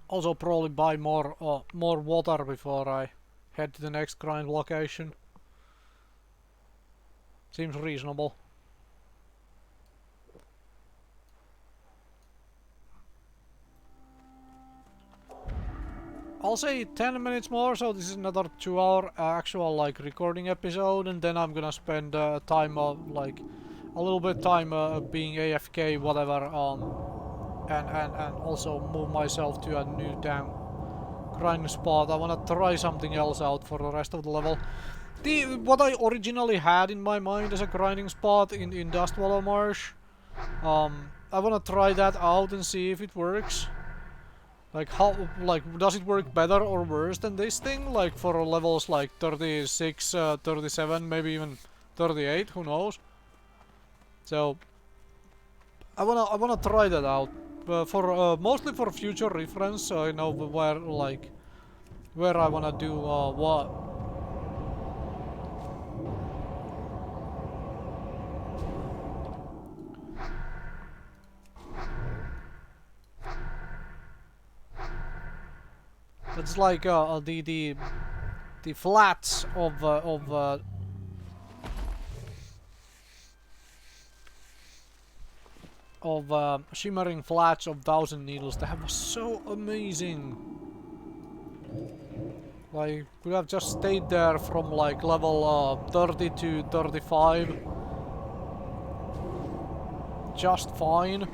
Also probably buy more water before I head to the next grind location. Seems reasonable. I'll say 10 minutes more, so this is another 2-hour actual like recording episode, and then I'm gonna spend time like a little bit time being AFK, whatever, and also move myself to a new damn grinding spot. I wanna try something else out for the rest of the level. What I originally had in my mind as a grinding spot in Dust Wallow Marsh, I wanna try that out and see if it works. Like, how, like, does it work better or worse than this thing? Like, for levels like 36, 37, maybe even 38, who knows? So, I wanna try that out. For mostly for future reference, so I know where, like, where I wanna do what. It's like the flats of shimmering flats of Thousand Needles. That was so amazing. Like, could have just stayed there from like level 30 to 35 just fine.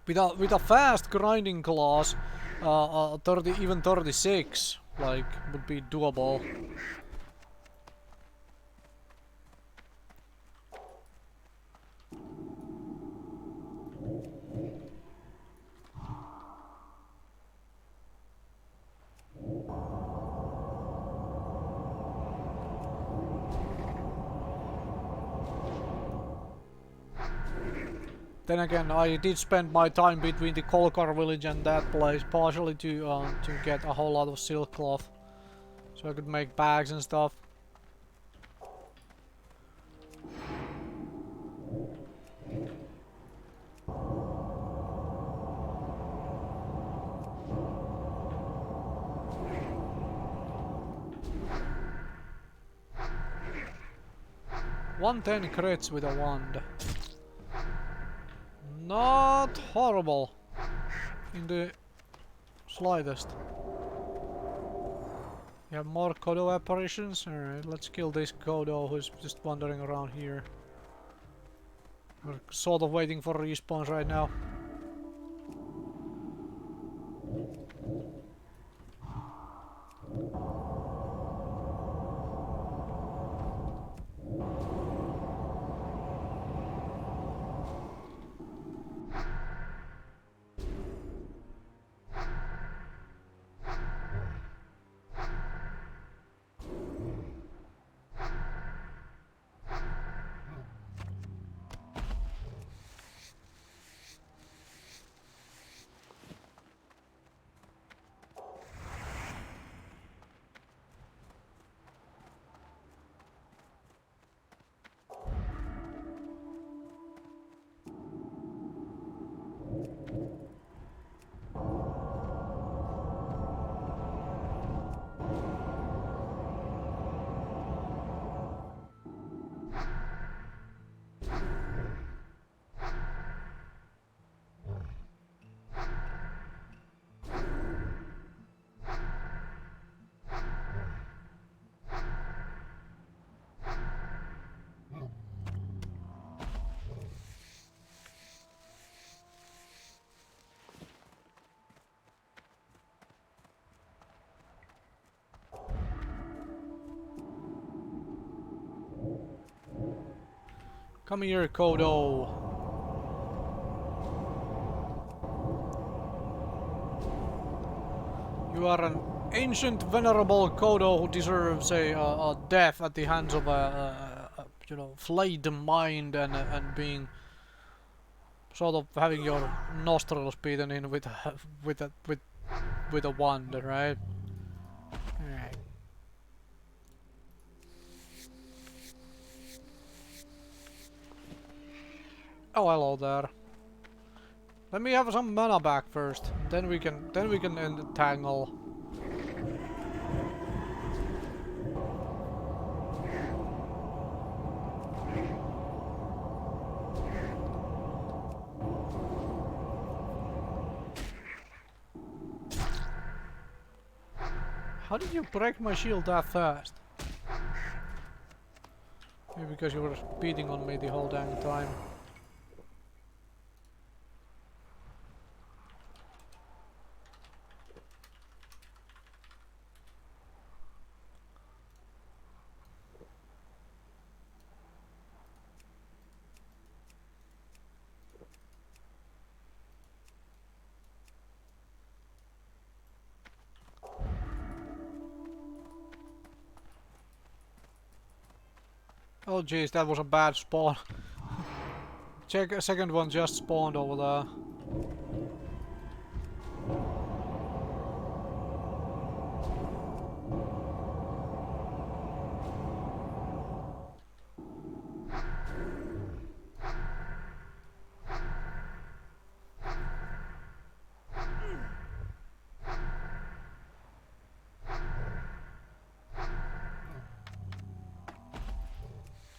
With a fast grinding class, 30, even 36, like, would be doable. Then again, I did spend my time between the Kolkar village and that place, partially to get a whole lot of silk cloth, so I could make bags and stuff. "110 crits with a wand. Not horrible in the slightest. You have more Kodo apparitions? Alright, let's kill this Kodo who's just wandering around here. We're sort of waiting for respawns right now. Come here, Kodo. You are an ancient, venerable Kodo who deserves a death at the hands of a you know, flayed mind and being sort of having your nostrils beaten in with a wand, right? Alright. Oh, hello there. Let me have some mana back first. Then we can end the tangle. How did you break my shield that fast? Maybe because you were beating on me the whole dang time. Oh jeez, that was a bad spawn. Check, a second one just spawned over there.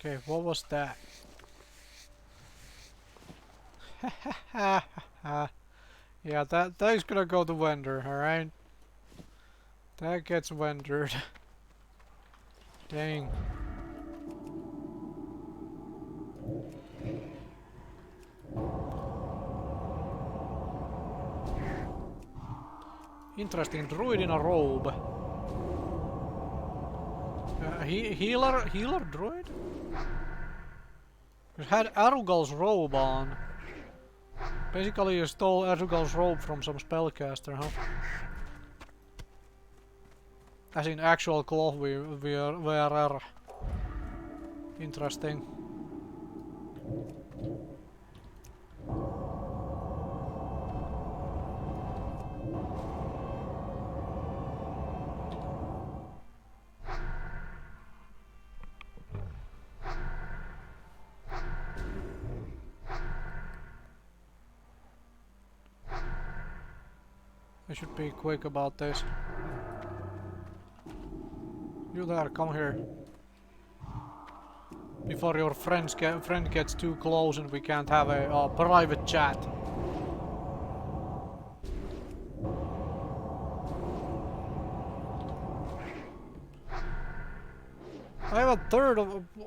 Okay, what was that? Yeah, that's gonna go to vendor, alright? That gets vendored. Dang. Interesting, druid in a robe. Healer druid? It had Arugal's robe on. Basically, you stole Arugal's robe from some spellcaster, huh? As in actual cloth wearer. Interesting. I should be quick about this. You there, come here. Before your friend gets too close and we can't have a private chat. I have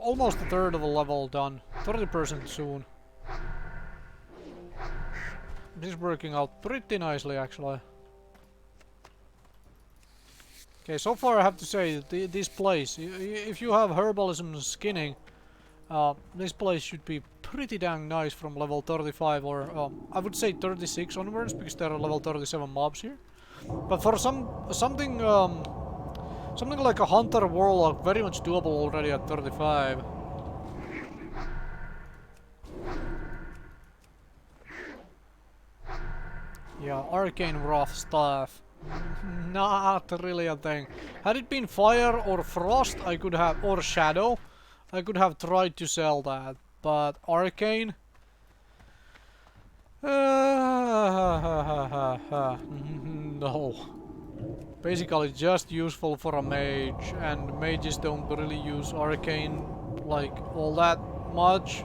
almost a third of a level done. 30% soon. This is working out pretty nicely, actually. Okay, so far I have to say, this place, if you have herbalism and skinning, this place should be pretty dang nice from level 35 or I would say 36 onwards, because there are level 37 mobs here. But for something like a hunter warlock, very much doable already at 35. Yeah, arcane wrath stuff. Not really a thing. Had it been fire or frost, I could have, or shadow, I could have tried to sell that. But arcane? No. Basically just useful for a mage, and mages don't really use arcane like all that much.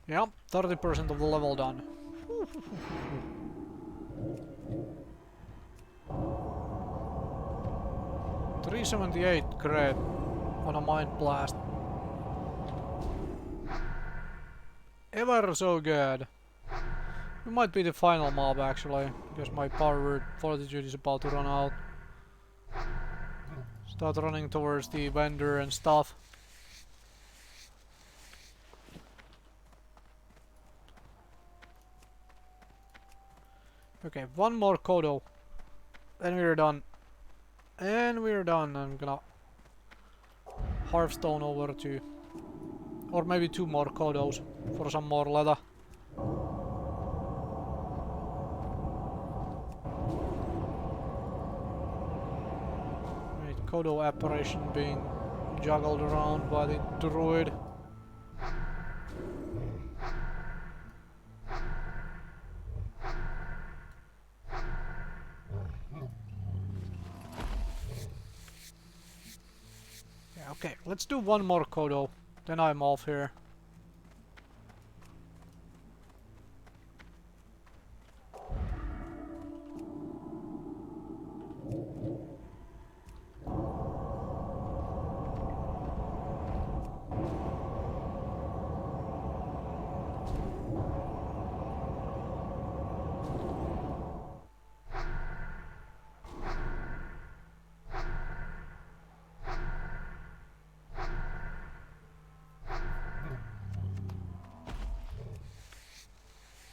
Yeah, 30% of the level done. 378 crit on a mind blast. Ever so good. It might be the final mob actually, because my power word fortitude is about to run out. Start running towards the vendor and stuff. Okay, one more Kodo. Then we're done. And we're done. I'm gonna Hearthstone over to... Or maybe 2 more Kodos for some more leather. Right, Kodo apparition being juggled around by the druid. Okay, let's do one more Kodo, then I'm off here.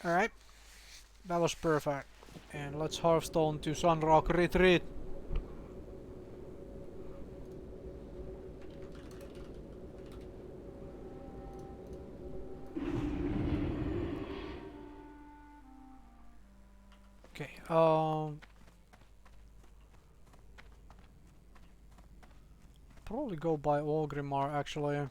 Alright, that was perfect. And let's Hearthstone to Sunrock Retreat. Okay, probably go by Ogrimmar actually.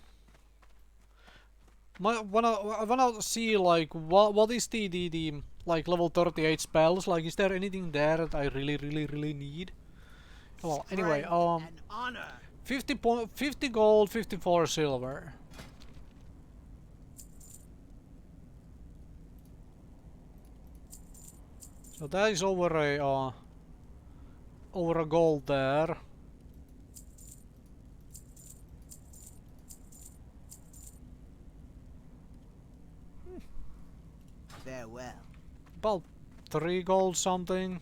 I wanna see like what is the like level 38 spells, like is there anything there that I really need? Well, anyway, 50 gold, 54 silver. So that is over a gold there. Farewell. About 3 gold something.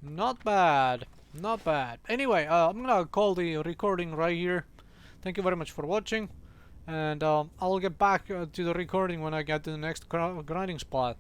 Not bad. Not bad. Anyway, I'm gonna call the recording right here. Thank you very much for watching. And I'll get back to the recording when I get to the next grinding spot.